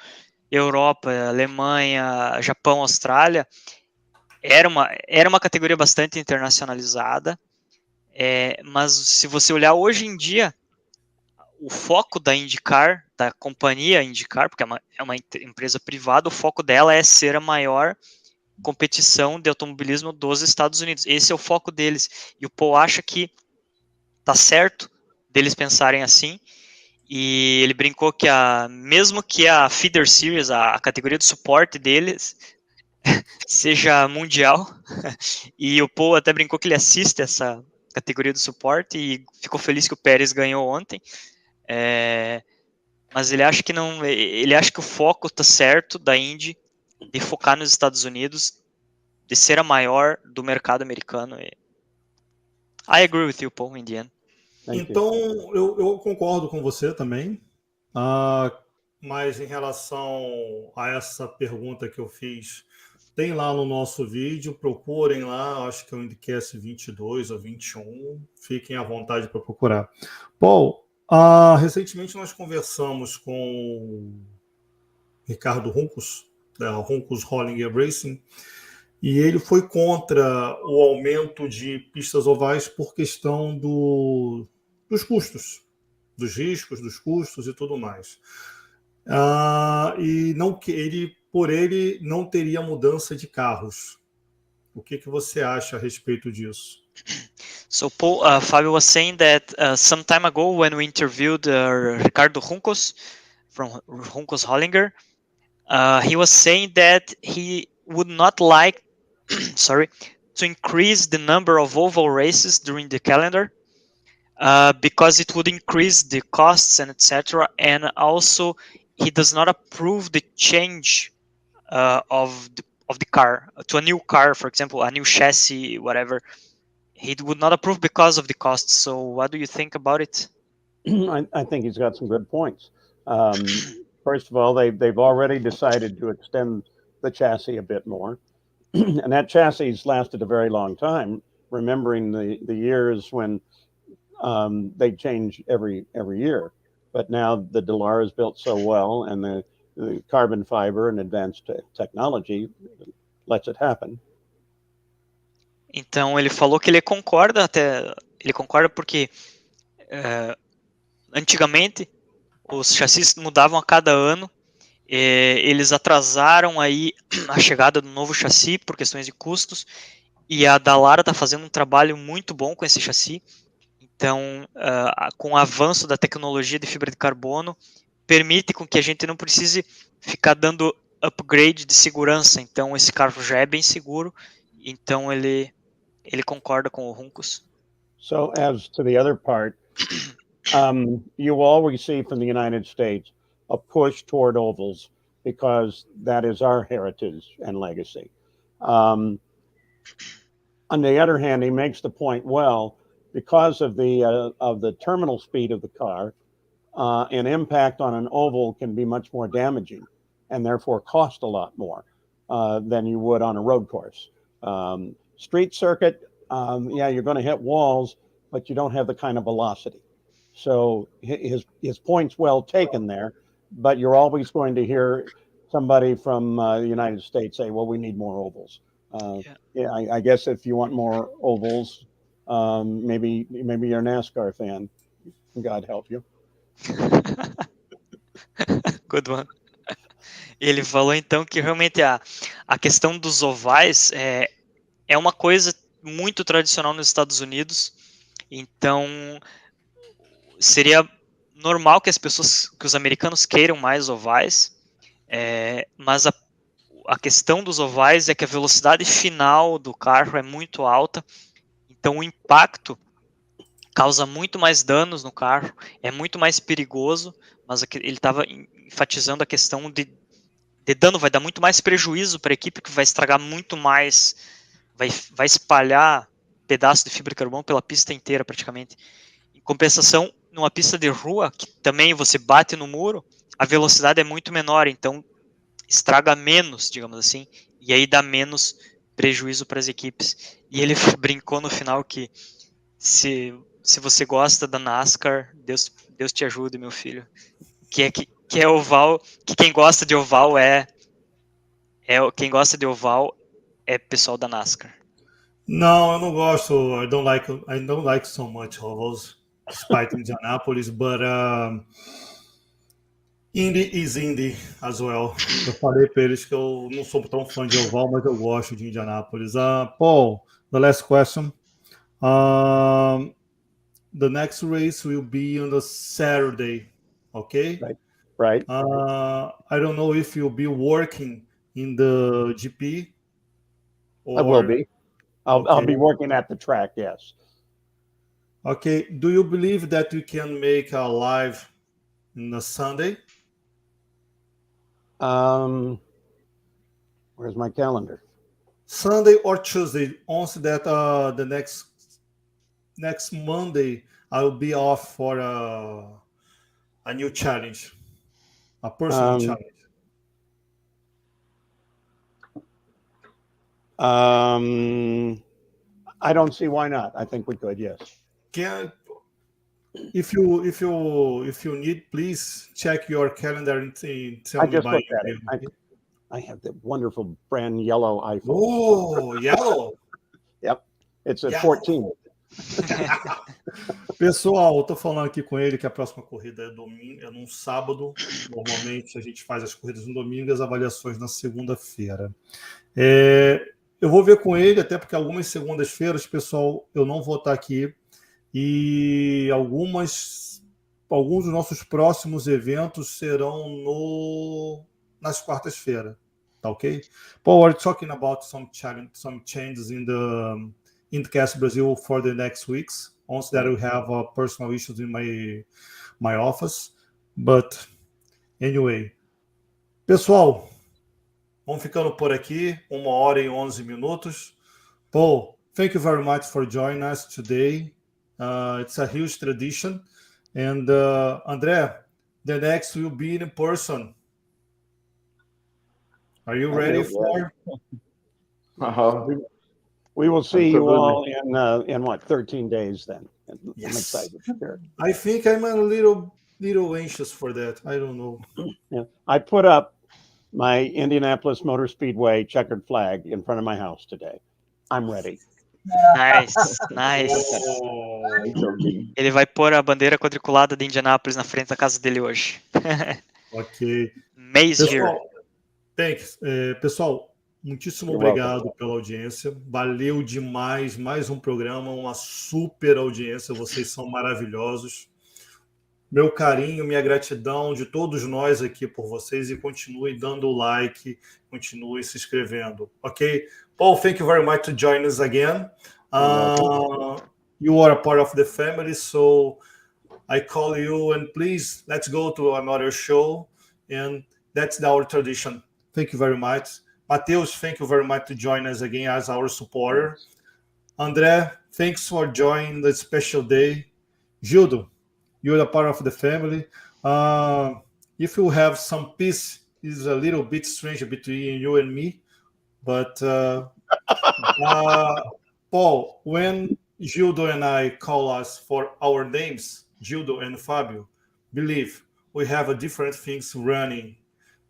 Europa, Alemanha, Japão, Austrália. Era uma categoria bastante internacionalizada, mas se você olhar hoje em dia, o foco da IndyCar, da companhia IndyCar, porque é uma empresa privada, o foco dela é ser a maior competição de automobilismo dos Estados Unidos. Esse é o foco deles. E o Paul acha que tá certo deles pensarem assim. E ele brincou que mesmo que a Feeder Series, a categoria de suporte deles, seja mundial, e o Paul até brincou que ele assiste essa categoria de suporte e ficou feliz que o Pérez ganhou ontem. Mas ele acha que não, ele acha que o foco está certo da Indy de focar nos Estados Unidos, de ser a maior do mercado americano. I agree with you, Paul, in the end. Então, eu concordo com você também. Mas em relação a essa pergunta que eu fiz, tem lá no nosso vídeo, procurem lá, acho que é o IndyCast 22 ou 21, fiquem à vontade para procurar. Paul, recentemente nós conversamos com o Ricardo Runcos, da Runcos Hollinger Racing, e ele foi contra o aumento de pistas ovais por questão dos custos, dos riscos, dos custos e tudo mais. E por ele não teria mudança de carros. O que você acha a respeito disso? So Paul, Fabio was saying that some time ago when we interviewed Ricardo Runcos from Runcos Hollinger, he was saying that he would not like, to increase the number of oval races during the calendar because it would increase the costs and etc. And also, he does not approve the change of the car to a new car, for example, a new chassis, whatever. He would not approve because of the costs. So, what do you think about it? I think he's got some good points. First of all, they've already decided to extend the chassis a bit more, and that chassis lasted a very long time. Remembering the years when they change every year, but now the Delar is built so well, and the carbon fiber and advanced technology lets it happen. Então ele falou que ele concorda porque antigamente os chassis mudavam a cada ano. Eles atrasaram aí a chegada do novo chassi por questões de custos, e a Dallara está fazendo um trabalho muito bom com esse chassi. Então, com o avanço da tecnologia de fibra de carbono, permite com que a gente não precise ficar dando upgrade de segurança. Então, esse carro já é bem seguro. Então, ele concorda com o Runcos. So, as to the other part, you always see from the United States a push toward ovals because that is our heritage and legacy. On the other hand, he makes the point well, because of the terminal speed of the car, an impact on an oval can be much more damaging and therefore cost a lot more than you would on a road course. Street circuit, you're going to hit walls, but you don't have the kind of velocity. So his point's well taken there, but you're always going to hear somebody from the United States say, well, we need more ovals. I guess if you want more ovals, maybe you're a NASCAR fan. God help you. Good one. Ele falou então que realmente a questão dos ovais é uma coisa muito tradicional nos Estados Unidos. Então seria normal que os americanos queiram mais ovais, mas a questão dos ovais é que a velocidade final do carro é muito alta, então o impacto causa muito mais danos no carro, é muito mais perigoso, mas ele estava enfatizando a questão de dano, vai dar muito mais prejuízo para a equipe, que vai estragar muito mais, vai espalhar pedaços de fibra de carbono pela pista inteira praticamente. Em compensação, numa pista de rua, que também você bate no muro, a velocidade é muito menor, então estraga menos, digamos assim, e aí dá menos prejuízo para as equipes. E ele brincou no final que se se você gosta da NASCAR, Deus te ajude, meu filho. Que é oval, que quem gosta de oval quem gosta de oval é pessoal da NASCAR. Não, eu não gosto. I don't like so much ovals, despite Indianapolis, but Indy is Indy as well. Eu falei para eles que eu não sou tão fã de oval, mas eu gosto de Indianapolis. Paul, the last question. The next race will be on the Saturday, okay? Right. I don't know if you'll be working in the GP. I will be. I'll be working at the track, yes. Okay. Do you believe that we can make a live on a Sunday? Where's my calendar? Sunday or Tuesday. Once that the next Monday I will be off for a new challenge, a personal challenge. I don't see why not. I think we could, yes. If you need, please check your calendar and tell me by email. I have the wonderful brand yellow iPhone. Oh, yellow. Yep. It's a 14. Pessoal, eu tô falando aqui com ele que a próxima corrida é domingo, é num sábado. Normalmente a gente faz as corridas no domingo e as avaliações na segunda-feira. Eu vou ver com ele, até porque algumas segundas-feiras, pessoal, eu não vou estar aqui. E alguns dos nossos próximos eventos serão nas quartas-feiras, tá ok? Paul, we're talking about some changes in the IndyCast Brasil for the next weeks. Once that we have personal issues in my office, but anyway, pessoal, vamos ficando por aqui, 1h11. Paul, thank you very much for joining us today. It's a huge tradition. And André, the next will be in person. Are you ready for? We will see you all in what, 13 days then. Yes. I'm excited. Sure. I think I'm a little anxious for that. I don't know. Yeah. I put up my Indianapolis Motor Speedway checkered flag in front of my house today. I'm ready. Nice. Ele vai pôr a bandeira quadriculada de Indianápolis na frente da casa dele hoje. Ok. Pessoal, muitíssimo obrigado pela audiência. Valeu demais. Mais um programa, uma super audiência. Vocês são maravilhosos. Meu carinho, minha gratidão de todos nós aqui por vocês, e continue dando like, continue se inscrevendo. Ok? Paul, thank you very much to join us again. You are a part of the family, so I call you and please, let's go to another show. And that's our tradition. Thank you very much. Mateus, thank you very much to join us again as our supporter. André, thanks for joining the special day. Gildo, you're a part of the family. If you have some peace, it's a little bit strange between you and me. But Paul, when Gildo and I call us for our names, Gildo and Fabio, believe we have a different things running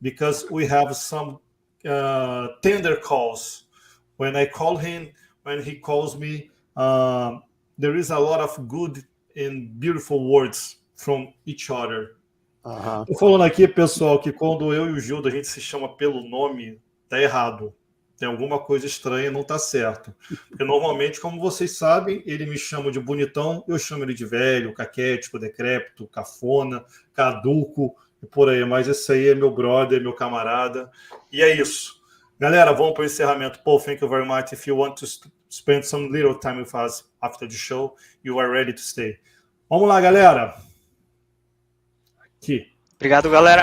because we have some tender calls. When I call him, when he calls me, there is a lot of good and beautiful words from each other. Tô falando aqui, pessoal, que quando eu e o Gildo a gente se chama pelo nome, tá errado. Tem alguma coisa estranha, não tá certo. Porque normalmente, como vocês sabem, ele me chama de bonitão, eu chamo ele de velho, caquético, decrépito, cafona, caduco e por aí. Mas esse aí é meu brother, meu camarada. E é isso. Galera, vamos para o encerramento. Paul, thank you very much. If you want to spend some little time with us after the show, you are ready to stay. Vamos lá, galera. Aqui. Obrigado, galera.